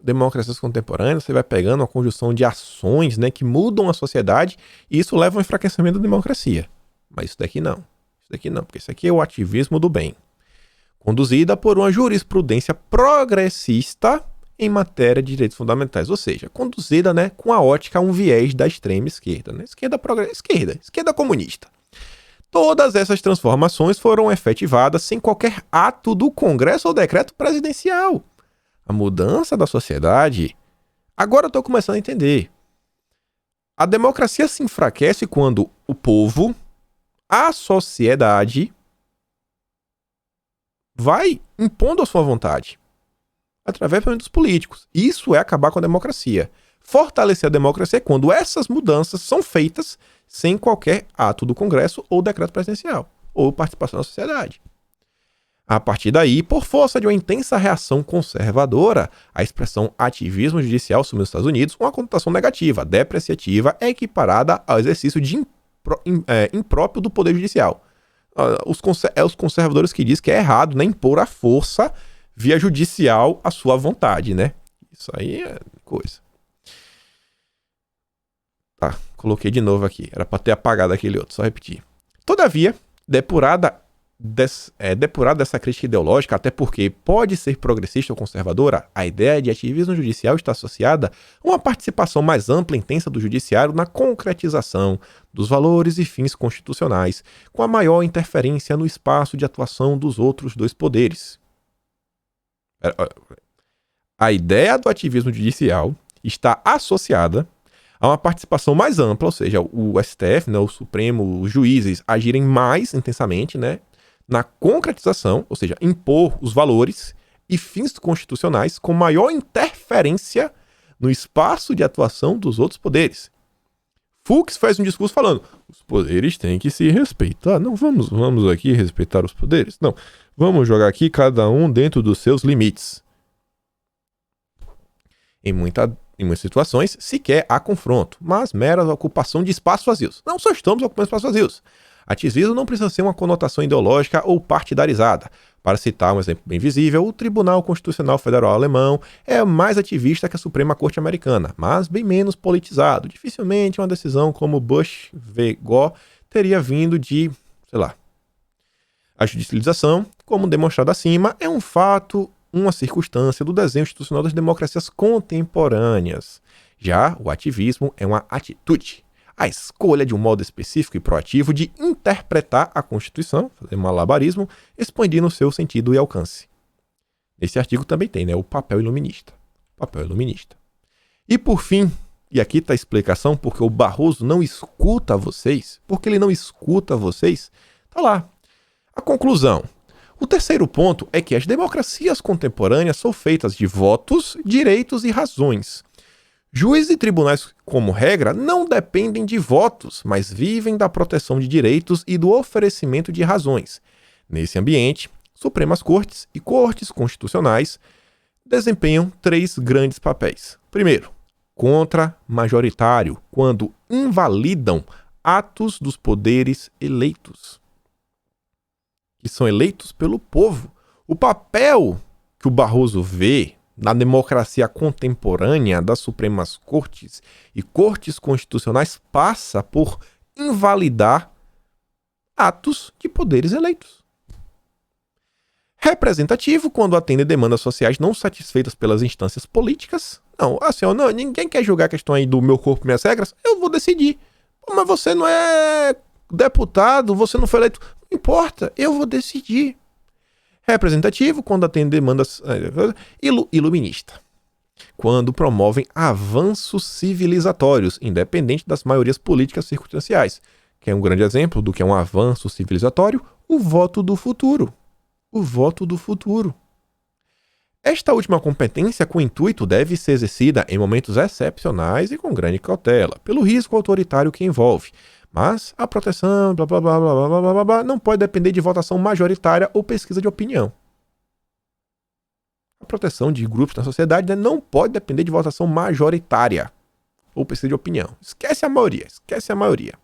democracias contemporâneas, você vai pegando uma conjunção de ações, que mudam a sociedade e isso leva ao enfraquecimento da democracia. Mas isso daqui não, porque isso aqui é o ativismo do bem. Conduzida por uma jurisprudência progressista em matéria de direitos fundamentais, ou seja, conduzida com a ótica a um viés da extrema esquerda, esquerda comunista. Todas essas transformações foram efetivadas sem qualquer ato do Congresso ou decreto presidencial. A mudança da sociedade, agora eu estou começando a entender. A democracia se enfraquece quando o povo, a sociedade, vai impondo a sua vontade, através dos políticos. Isso é acabar com a democracia. Fortalecer a democracia é quando essas mudanças são feitas sem qualquer ato do Congresso ou decreto presidencial, ou participação da sociedade. A partir daí, por força de uma intensa reação conservadora, a expressão ativismo judicial assumiu nos Estados Unidos uma conotação negativa, depreciativa, equiparada ao exercício de impróprio do poder judicial. Os conservadores que dizem que é errado, impor à força via judicial a sua vontade, Isso aí é coisa. Tá, coloquei de novo aqui. Era para ter apagado aquele outro, só repetir. Todavia, depurada dessa crítica ideológica, até porque pode ser progressista ou conservadora, a ideia de ativismo judicial está associada a uma participação mais ampla e intensa do judiciário na concretização dos valores e fins constitucionais, com a maior interferência no espaço de atuação dos outros dois poderes. A ideia do ativismo judicial está associada a uma participação mais ampla, ou seja, o STF, o Supremo, os juízes agirem mais intensamente, na concretização, ou seja, impor os valores e fins constitucionais com maior interferência no espaço de atuação dos outros poderes. Fux faz um discurso falando, os poderes têm que se respeitar. Não, vamos aqui respeitar os poderes. Não, vamos jogar aqui cada um dentro dos seus limites. Em muitas situações, sequer há confronto, mas mera ocupação de espaços vazios. Não só estamos ocupando espaços vazios. Ativismo não precisa ser uma conotação ideológica ou partidarizada. Para citar um exemplo bem visível, o Tribunal Constitucional Federal Alemão é mais ativista que a Suprema Corte Americana, mas bem menos politizado. Dificilmente uma decisão como Bush v. Gore teria vindo de, A judicialização, como demonstrado acima, é um fato, uma circunstância do desenho institucional das democracias contemporâneas. Já o ativismo é uma atitude. A escolha de um modo específico e proativo de interpretar a Constituição, fazer malabarismo, expandindo o seu sentido e alcance. Nesse artigo também tem, o papel iluminista. E por fim, e aqui está a explicação porque o Barroso não escuta vocês, está lá. A conclusão. O terceiro ponto é que as democracias contemporâneas são feitas de votos, direitos e razões. Juízes e tribunais, como regra, não dependem de votos, mas vivem da proteção de direitos e do oferecimento de razões. Nesse ambiente, Supremas Cortes e Cortes Constitucionais desempenham 3 grandes papéis. Primeiro, contra-majoritário, quando invalidam atos dos poderes eleitos, que são eleitos pelo povo. O papel que o Barroso vê na democracia contemporânea das Supremas Cortes e Cortes Constitucionais passa por invalidar atos de poderes eleitos. Representativo, quando atende demandas sociais não satisfeitas pelas instâncias políticas. Não, assim, não, ninguém quer julgar a questão aí do meu corpo, minhas regras, eu vou decidir. Mas você não é deputado, você não foi eleito. Não importa, eu vou decidir. Representativo, quando atende demandas... Iluminista, quando promovem avanços civilizatórios, independente das maiorias políticas circunstanciais. Que é um grande exemplo do que é um avanço civilizatório, o voto do futuro. O voto do futuro. Esta última competência, com intuito, deve ser exercida em momentos excepcionais e com grande cautela, pelo risco autoritário que envolve. Mas a proteção, blá, blá, blá, blá, blá, blá, blá, blá, não pode depender de votação majoritária ou pesquisa de opinião. A proteção de grupos na sociedade, né, não pode depender de votação majoritária ou pesquisa de opinião. Esquece a maioria, esquece a maioria.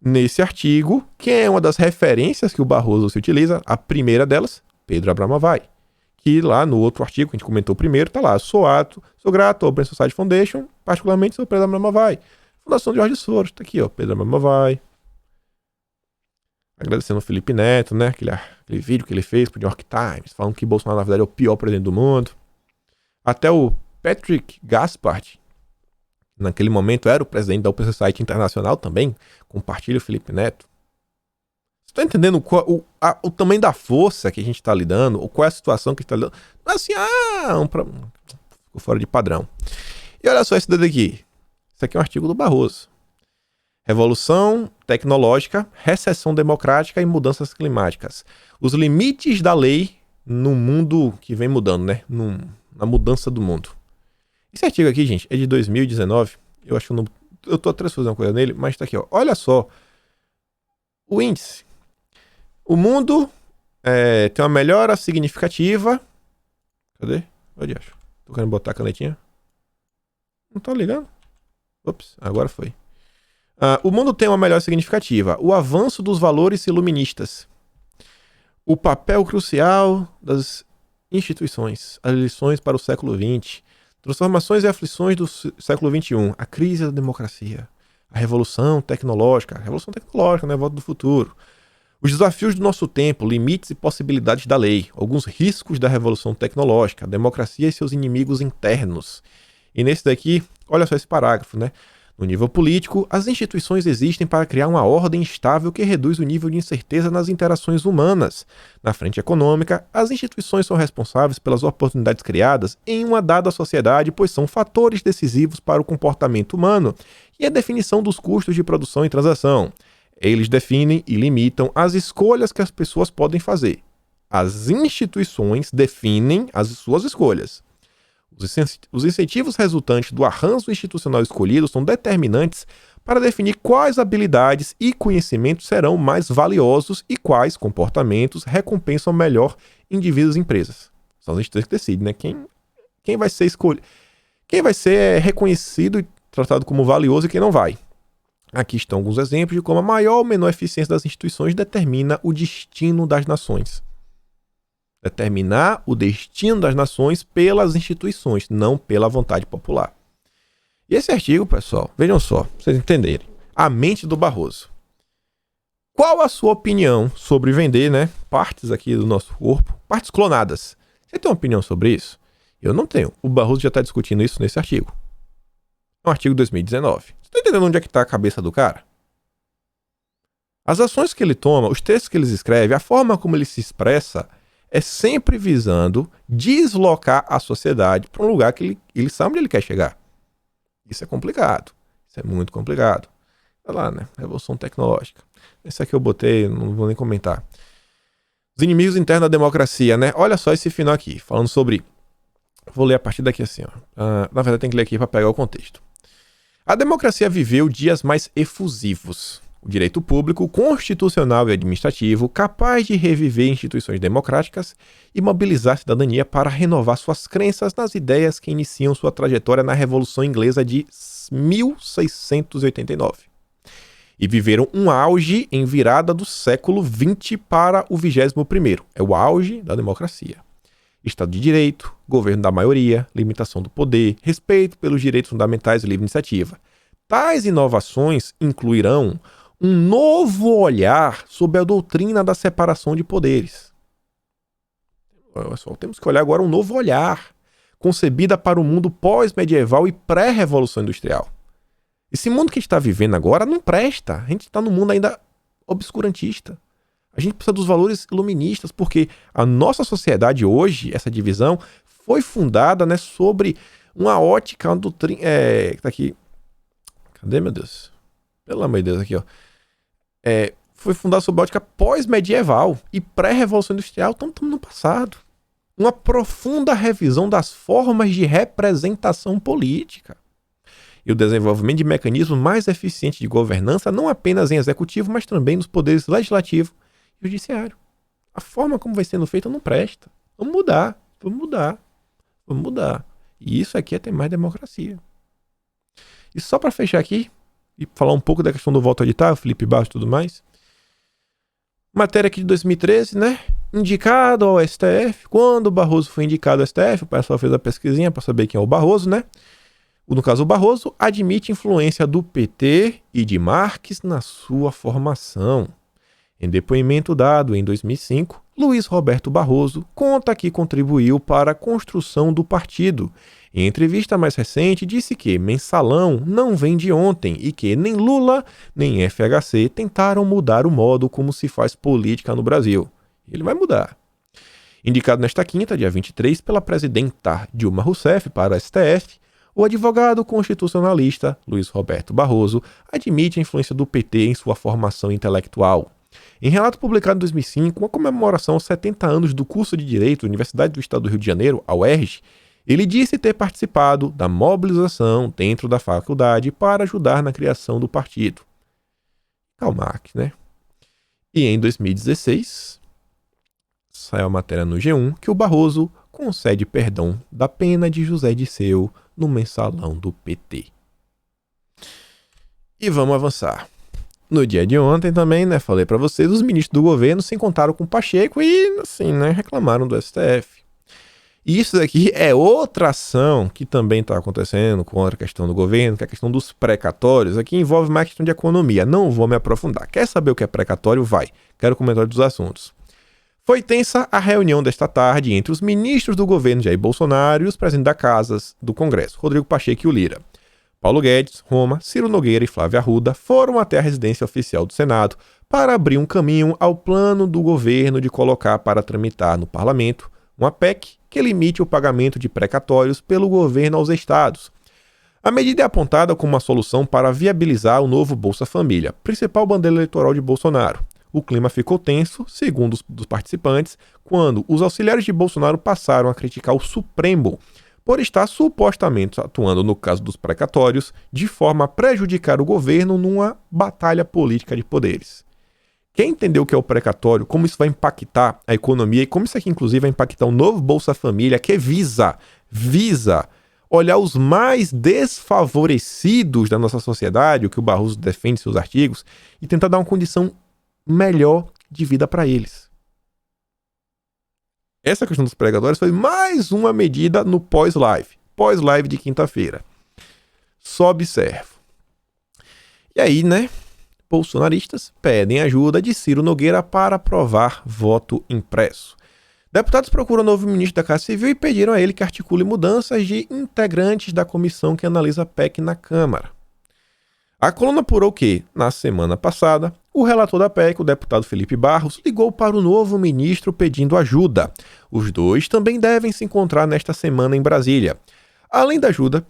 Nesse artigo, que é uma das referências que o Barroso se utiliza, a primeira delas, Pedro Abramavai, que lá no outro artigo que a gente comentou primeiro, tá lá, sou grato ao Open Society Foundation, particularmente sobre Pedro Abramavai. Fundação de Jorge Soros, tá aqui, ó, Pedro Abramavai. Agradecendo o Felipe Neto, né, aquele vídeo que ele fez pro New York Times, falando que Bolsonaro, na verdade, é o pior presidente do mundo. Até o Patrick Gaspard, naquele momento era o presidente da Open Society Internacional também, compartilha o Felipe Neto. Você tá entendendo o tamanho da força que a gente tá lidando, ou qual é a situação que a gente tá lidando? Não é assim, ficou fora de padrão. E olha só esse dado aqui. Isso aqui é um artigo do Barroso. Revolução tecnológica, recessão democrática e mudanças climáticas. Os limites da lei no mundo que vem mudando, né? Na mudança do mundo. Esse artigo aqui, gente, é de 2019. Eu acho que eu tô atrás de fazer uma coisa nele, mas tá aqui, ó. Olha só. O índice. O mundo tem uma melhora significativa. Cadê? Onde acho? Tô querendo botar a canetinha. Não tô ligando. Ops, agora foi. O mundo tem uma melhora significativa. O avanço dos valores iluministas. O papel crucial das instituições. As lições para o século XX. Transformações e aflições do século XXI. A crise da democracia. A revolução tecnológica. A revolução tecnológica, né? Volta do futuro. Os desafios do nosso tempo, limites e possibilidades da lei. Alguns riscos da revolução tecnológica. A democracia e seus inimigos internos. E nesse daqui, olha só esse parágrafo, né? No nível político, as instituições existem para criar uma ordem estável que reduz o nível de incerteza nas interações humanas. Na frente econômica, as instituições são responsáveis pelas oportunidades criadas em uma dada sociedade, pois são fatores decisivos para o comportamento humano e a definição dos custos de produção e transação. Eles definem e limitam as escolhas que as pessoas podem fazer. As instituições definem as suas escolhas. Os incentivos resultantes do arranjo institucional escolhido são determinantes para definir quais habilidades e conhecimentos serão mais valiosos e quais comportamentos recompensam melhor indivíduos e empresas. São as instituições que decidem, né? Quem vai ser escolhido, quem vai ser reconhecido e tratado como valioso e quem não vai. Aqui estão alguns exemplos de como a maior ou menor eficiência das instituições determina o destino das nações. Determinar o destino das nações pelas instituições, não pela vontade popular. E esse artigo, pessoal, vejam só, pra vocês entenderem, a mente do Barroso. Qual a sua opinião sobre vender, né, partes aqui do nosso corpo, partes clonadas? Você tem uma opinião sobre isso? Eu não tenho. O Barroso já está discutindo isso nesse artigo. É um artigo de 2019. Você está entendendo onde é que está a cabeça do cara? As ações que ele toma, os textos que ele escreve, a forma como ele se expressa é sempre visando deslocar a sociedade para um lugar que ele sabe onde ele quer chegar. Isso é complicado. Isso é muito complicado. Olha lá, né? Revolução tecnológica. Esse aqui eu botei, não vou nem comentar. Os inimigos internos da democracia, né? Olha só esse final aqui, falando sobre... Vou ler a partir daqui assim, ó. Na verdade tem que ler aqui para pegar o contexto. A democracia viveu dias mais efusivos. O direito público, constitucional e administrativo, capaz de reviver instituições democráticas e mobilizar a cidadania para renovar suas crenças nas ideias que iniciam sua trajetória na Revolução Inglesa de 1689. E viveram um auge em virada do século XX para o 21º. É o auge da democracia. Estado de Direito, governo da maioria, limitação do poder, respeito pelos direitos fundamentais e livre iniciativa. Tais inovações incluirão um novo olhar sobre a doutrina da separação de poderes. Olha só, temos que olhar agora um novo olhar, concebida para o mundo pós-medieval e pré-revolução industrial. Esse mundo que a gente está vivendo agora não presta. A gente está num mundo ainda obscurantista. A gente precisa dos valores iluministas, porque a nossa sociedade hoje, essa divisão, foi fundada, né, sobre uma ótica, uma doutrina... tá aqui. Cadê, meu Deus? Pelo amor de Deus, aqui, ó. Foi fundada sobre a ótica pós-medieval e pré-revolução industrial. Então, estamos no passado. Uma profunda revisão das formas de representação política. E o desenvolvimento de mecanismos mais eficientes de governança, não apenas em executivo, mas também nos poderes legislativo e judiciário. A forma como vai sendo feita não presta. Vamos mudar. E isso aqui é ter mais democracia. E só para fechar aqui, e falar um pouco da questão do voto editável, Felipe Barros e tudo mais. Matéria aqui de 2013, né? Indicado ao STF. Quando o Barroso foi indicado ao STF, o pessoal fez a pesquisinha para saber quem é o Barroso, né? No caso, o Barroso admite influência do PT e de Marx na sua formação. Em depoimento dado em 2005, Luiz Roberto Barroso conta que contribuiu para a construção do partido. Em entrevista mais recente, disse que Mensalão não vem de ontem e que nem Lula nem FHC tentaram mudar o modo como se faz política no Brasil. Ele vai mudar. Indicado nesta quinta, dia 23, pela presidenta Dilma Rousseff para a STF, o advogado constitucionalista Luiz Roberto Barroso admite a influência do PT em sua formação intelectual. Em relato publicado em 2005, uma comemoração aos 70 anos do curso de Direito da Universidade do Estado do Rio de Janeiro, a UERJ, ele disse ter participado da mobilização dentro da faculdade para ajudar na criação do partido. Karl Marx, né? E em 2016, saiu a matéria no G1 que o Barroso concede perdão da pena de José Dirceu no mensalão do PT. E vamos avançar. No dia de ontem também, né, falei para vocês, os ministros do governo se encontraram com o Pacheco e, assim, né, reclamaram do STF. E isso daqui é outra ação que também está acontecendo contra a questão do governo, que é a questão dos precatórios. Aqui envolve mais questão de economia. Não vou me aprofundar. Quer saber o que é precatório? Vai. Quero comentário dos assuntos. Foi tensa a reunião desta tarde entre os ministros do governo Jair Bolsonaro e os presidentes da Casa do Congresso, Rodrigo Pacheco e o Lira. Paulo Guedes, Roma, Ciro Nogueira e Flávia Arruda foram até a residência oficial do Senado para abrir um caminho ao plano do governo de colocar para tramitar no parlamento uma PEC que limite o pagamento de precatórios pelo governo aos estados. A medida é apontada como uma solução para viabilizar o novo Bolsa Família, principal bandeira eleitoral de Bolsonaro. O clima ficou tenso, segundo os participantes, quando os auxiliares de Bolsonaro passaram a criticar o Supremo por estar supostamente atuando no caso dos precatórios de forma a prejudicar o governo numa batalha política de poderes. Quem entendeu o que é o precatório, como isso vai impactar a economia e como isso aqui, inclusive, vai impactar o novo Bolsa Família, que visa olhar os mais desfavorecidos da nossa sociedade, o que o Barroso defende em seus artigos, e tentar dar uma condição melhor de vida para eles. Essa questão dos precatórios foi mais uma medida no pós-live de quinta-feira. Só observo. E aí, né? Bolsonaristas pedem ajuda de Ciro Nogueira para aprovar voto impresso. Deputados procuram o novo ministro da Casa Civil e pediram a ele que articule mudanças de integrantes da comissão que analisa a PEC na Câmara. A coluna apurou que, na semana passada, o relator da PEC, o deputado Felipe Barros, ligou para o novo ministro pedindo ajuda. Os dois também devem se encontrar nesta semana em Brasília. Além da ajuda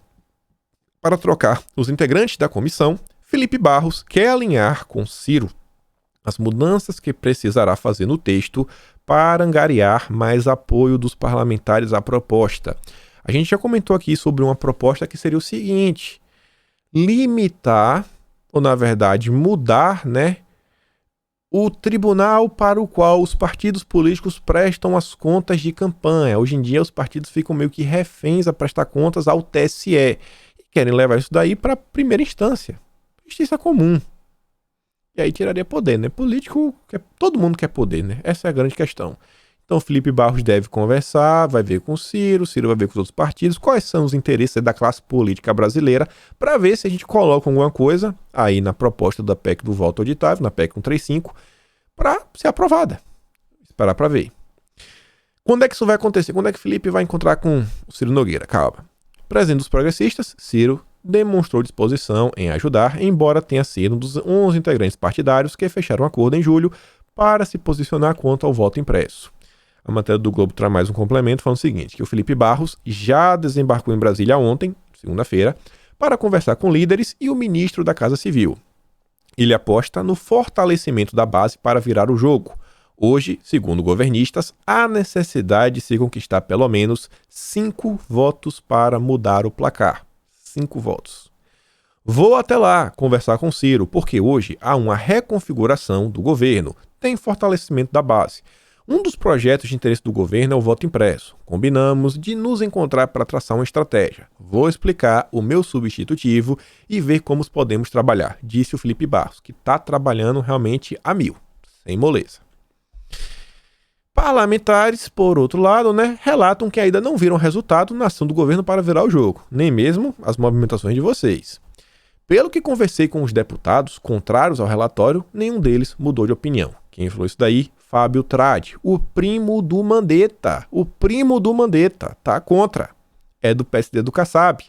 para trocar os integrantes da comissão, Felipe Barros quer alinhar com Ciro as mudanças que precisará fazer no texto para angariar mais apoio dos parlamentares à proposta. A gente já comentou aqui sobre uma proposta que seria o seguinte: limitar, ou na verdade mudar, né, o tribunal para o qual os partidos políticos prestam as contas de campanha. Hoje em dia os partidos ficam meio que reféns a prestar contas ao TSE e querem levar isso daí para a primeira instância, justiça comum. E aí tiraria poder, né? Político, todo mundo quer poder, né? Essa é a grande questão. Então Felipe Barros deve conversar, vai ver com o Ciro vai ver com os outros partidos, quais são os interesses da classe política brasileira, para ver se a gente coloca alguma coisa aí na proposta da PEC do voto auditável, na PEC 135, para ser aprovada. Esperar para ver. Quando é que isso vai acontecer? Quando é que Felipe vai encontrar com o Ciro Nogueira? Calma. Presidente dos progressistas, Ciro demonstrou disposição em ajudar, embora tenha sido um dos 11 integrantes partidários que fecharam um acordo em julho para se posicionar quanto ao voto impresso. A matéria do Globo traz mais um complemento falando o seguinte, que o Felipe Barros já desembarcou em Brasília ontem, segunda-feira, para conversar com líderes e o ministro da Casa Civil. Ele aposta no fortalecimento da base para virar o jogo. Hoje, segundo governistas, há necessidade de se conquistar pelo menos 5 votos para mudar o placar. 5 votos. Vou até lá conversar com Ciro, porque hoje há uma reconfiguração do governo, tem fortalecimento da base. Um dos projetos de interesse do governo é o voto impresso. Combinamos de nos encontrar para traçar uma estratégia. Vou explicar o meu substitutivo e ver como podemos trabalhar, disse o Felipe Barros, que está trabalhando realmente a mil, sem moleza. Parlamentares, por outro lado, né, relatam que ainda não viram resultado na ação do governo para virar o jogo, nem mesmo as movimentações de vocês. Pelo que conversei com os deputados contrários ao relatório, nenhum deles mudou de opinião. Quem falou isso daí? Fábio Tradi, o primo do Mandetta. O primo do Mandetta, tá contra. É do PSD do Kassab.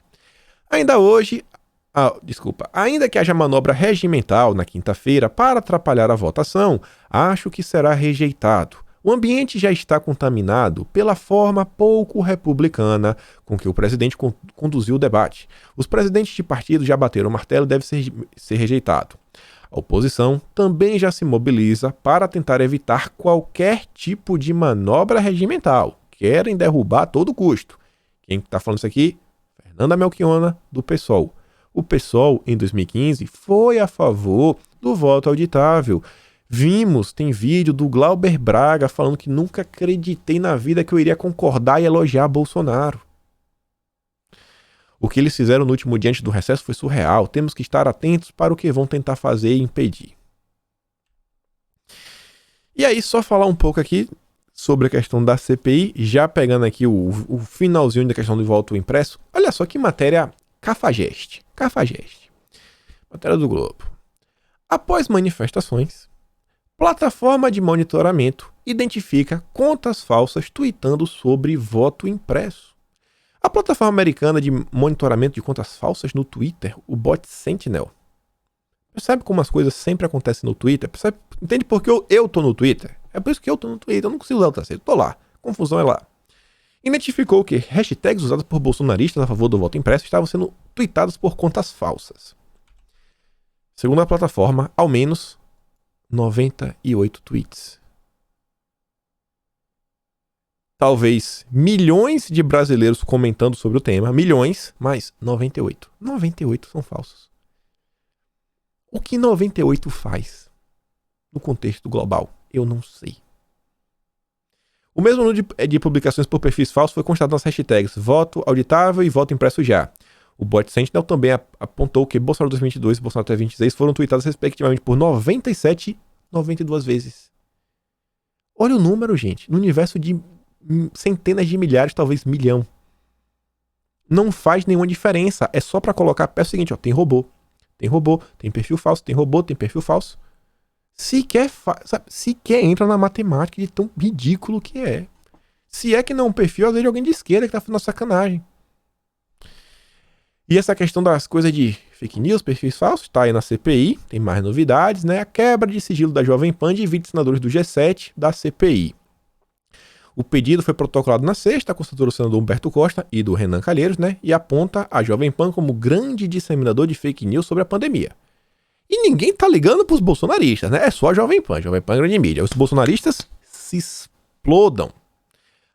Ainda que haja manobra regimental na quinta-feira para atrapalhar a votação, acho que será rejeitado. O ambiente já está contaminado pela forma pouco republicana com que o presidente conduziu o debate. Os presidentes de partido já bateram o martelo e deve ser rejeitado. A oposição também já se mobiliza para tentar evitar qualquer tipo de manobra regimental. Querem derrubar a todo custo. Quem está falando isso aqui? Fernanda Melchiona, do PSOL. O PSOL, em 2015, foi a favor do voto auditável. Tem vídeo do Glauber Braga falando que nunca acreditei na vida que eu iria concordar e elogiar Bolsonaro. O que eles fizeram no último dia antes do recesso foi surreal. Temos que estar atentos para o que vão tentar fazer e impedir. E aí, só falar um pouco aqui sobre a questão da CPI, já pegando aqui o finalzinho da questão do voto impresso. Olha só que matéria cafajeste. Matéria do Globo. Após manifestações, plataforma de monitoramento identifica contas falsas tweetando sobre voto impresso. A plataforma americana de monitoramento de contas falsas no Twitter, o bot Sentinel. Percebe como as coisas sempre acontecem no Twitter? Entende por que eu tô no Twitter? É por isso que eu tô no Twitter, eu não consigo usar o terceiro, tô lá. Confusão é lá. Identificou que hashtags usadas por bolsonaristas a favor do voto impresso estavam sendo tweetadas por contas falsas. Segundo a plataforma, ao menos 98 tweets. Talvez milhões de brasileiros comentando sobre o tema, milhões, mas 98. 98 são falsos. O que 98 faz no contexto global? Eu não sei. O mesmo número de publicações por perfis falsos foi constatado nas hashtags voto auditável e voto impresso já. O bot Sentinel também apontou que Bolsonaro 2022 e Bolsonaro 2026 foram tweetados respectivamente por 97 e 92 vezes. Olha o número, gente. No universo de centenas de milhares, talvez milhão. Não faz nenhuma diferença. É só pra colocar o seguinte, ó, tem robô, tem perfil falso, tem robô, tem perfil falso. Sequer entra na matemática de tão ridículo que é. Se é que não é um perfil, às vezes de alguém de esquerda que tá fazendo sacanagem. E essa questão das coisas de fake news, perfis falsos, tá aí na CPI, tem mais novidades, né? A quebra de sigilo da Jovem Pan de 20 senadores do G7 da CPI. O pedido foi protocolado na sexta, consultor do senador Humberto Costa e do Renan Calheiros, né? E aponta a Jovem Pan como grande disseminador de fake news sobre a pandemia. E ninguém tá ligando pros bolsonaristas, né? É só a Jovem Pan é grande mídia. Os bolsonaristas se explodam.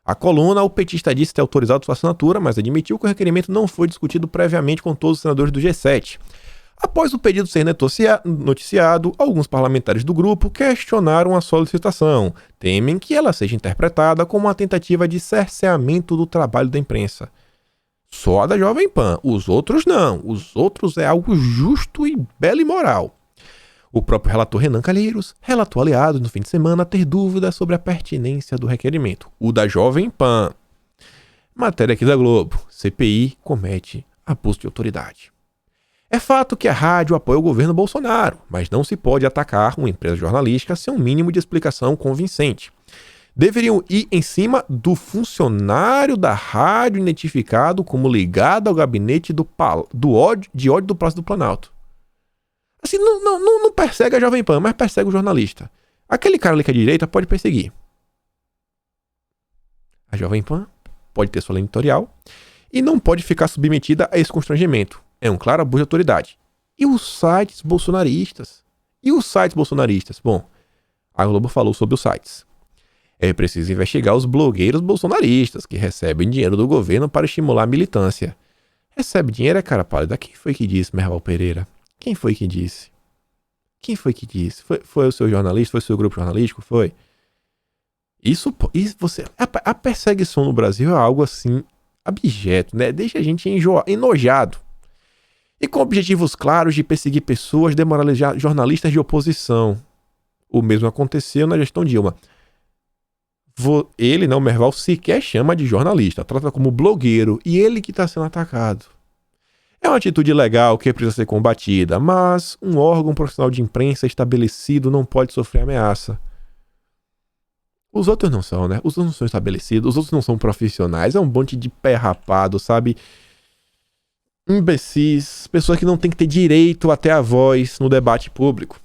A coluna, o petista disse ter autorizado sua assinatura, mas admitiu que o requerimento não foi discutido previamente com todos os senadores do G7. Após o pedido ser noticiado, alguns parlamentares do grupo questionaram a solicitação. Temem que ela seja interpretada como uma tentativa de cerceamento do trabalho da imprensa. Só a da Jovem Pan, os outros não. Os outros é algo justo e belo e moral. O próprio relator Renan Calheiros relatou aliados no fim de semana ter dúvidas sobre a pertinência do requerimento. O da Jovem Pan. Matéria aqui da Globo. CPI comete abuso de autoridade. É fato que a rádio apoia o governo Bolsonaro, mas não se pode atacar uma empresa jornalística sem um mínimo de explicação convincente. Deveriam ir em cima do funcionário da rádio identificado como ligado ao gabinete de ódio do Palácio do Planalto. Assim, não persegue a Jovem Pan, mas persegue o jornalista. Aquele cara ali que é de direita pode perseguir. A Jovem Pan pode ter sua linha editorial e não pode ficar submetida a esse constrangimento. É um claro abuso de autoridade. E os sites bolsonaristas? Bom, a Globo falou sobre os sites. É preciso investigar os blogueiros bolsonaristas que recebem dinheiro do governo para estimular a militância. Recebe dinheiro é cara pálida. Quem foi que disse, Merval Pereira? Quem foi que disse? Foi o seu jornalista? Foi o seu grupo jornalístico? Foi? A perseguição no Brasil é algo assim abjeto, né? Deixa a gente enojado. E com objetivos claros de perseguir pessoas, demoralizar jornalistas de oposição. O mesmo aconteceu na gestão Dilma. Ele, o Merval, sequer chama de jornalista, trata como blogueiro, e ele que está sendo atacado. É uma atitude legal que precisa ser combatida, mas um órgão profissional de imprensa estabelecido não pode sofrer ameaça. Os outros não são, né? Os outros não são estabelecidos, os outros não são profissionais, é um monte de pé rapado, sabe? Imbecis, pessoas que não têm que ter direito a ter a voz no debate público.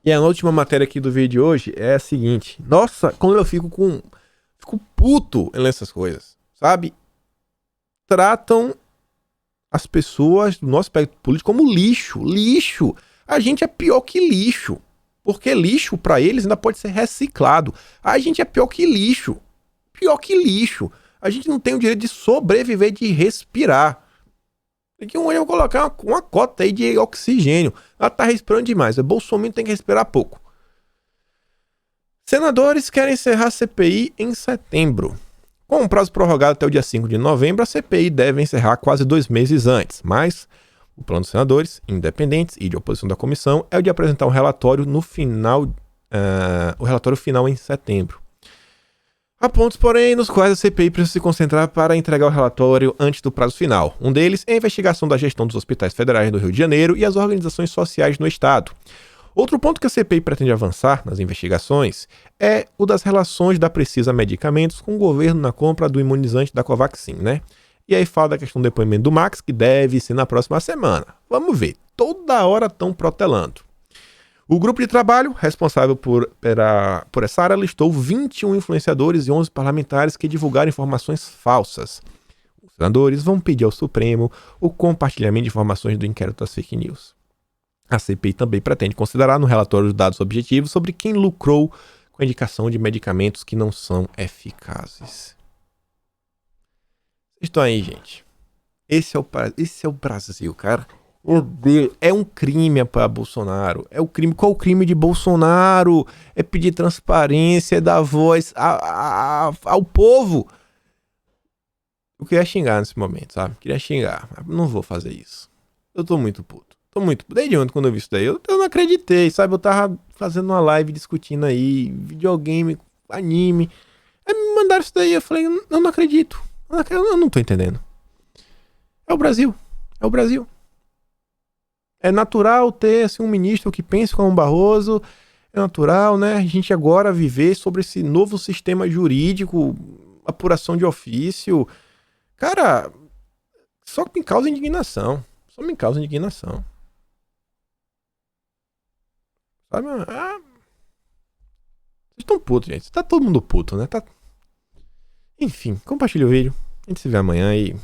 E a última matéria aqui do vídeo de hoje é a seguinte. Nossa, quando eu fico puto nessas coisas, sabe? Tratam as pessoas do nosso espectro político como lixo. A gente é pior que lixo. Porque lixo, pra eles, ainda pode ser reciclado. A gente é pior que lixo. A gente não tem o direito de sobreviver, de respirar. Tem que eu vou colocar uma cota aí de oxigênio. Ela tá respirando demais. O Bolsonaro tem que respirar pouco. Senadores querem encerrar a CPI em setembro. Com um prazo prorrogado até o dia 5 de novembro, a CPI deve encerrar quase 2 meses antes. Mas o plano dos senadores, independentes e de oposição da comissão, é o de apresentar um relatório no final, o relatório final em setembro. Há pontos, porém, nos quais a CPI precisa se concentrar para entregar o relatório antes do prazo final. Um deles é a investigação da gestão dos hospitais federais do Rio de Janeiro e as organizações sociais no estado. Outro ponto que a CPI pretende avançar nas investigações é o das relações da Precisa Medicamentos com o governo na compra do imunizante da Covaxin, né? E aí fala da questão do depoimento do Max, que deve ser na próxima semana. Vamos ver. Toda hora estão protelando. O grupo de trabalho responsável por essa área listou 21 influenciadores e 11 parlamentares que divulgaram informações falsas. Os senadores vão pedir ao Supremo o compartilhamento de informações do inquérito das fake news. A CPI também pretende considerar no relatório os dados objetivos sobre quem lucrou com a indicação de medicamentos que não são eficazes. Vocês estão aí, gente. Esse é o Brasil, cara. Meu Deus, é um crime apoiar Bolsonaro. É o crime. Qual o crime de Bolsonaro? É pedir transparência, é dar voz ao povo. Eu queria xingar nesse momento, sabe? Queria xingar. Mas não vou fazer isso. Eu tô muito puto. Desde ontem, quando eu vi isso daí, eu não acreditei, sabe? Eu tava fazendo uma live discutindo aí, videogame, anime. Aí me mandaram isso daí, eu falei, eu não acredito. Eu não tô entendendo. É o Brasil. É natural ter assim, um ministro que pense como um Barroso. É natural, né? A gente agora viver sobre esse novo sistema jurídico, apuração de ofício. Cara, só me causa indignação. Sabe? Vocês estão putos, gente. Tá todo mundo puto, né? Enfim, compartilha o vídeo. A gente se vê amanhã e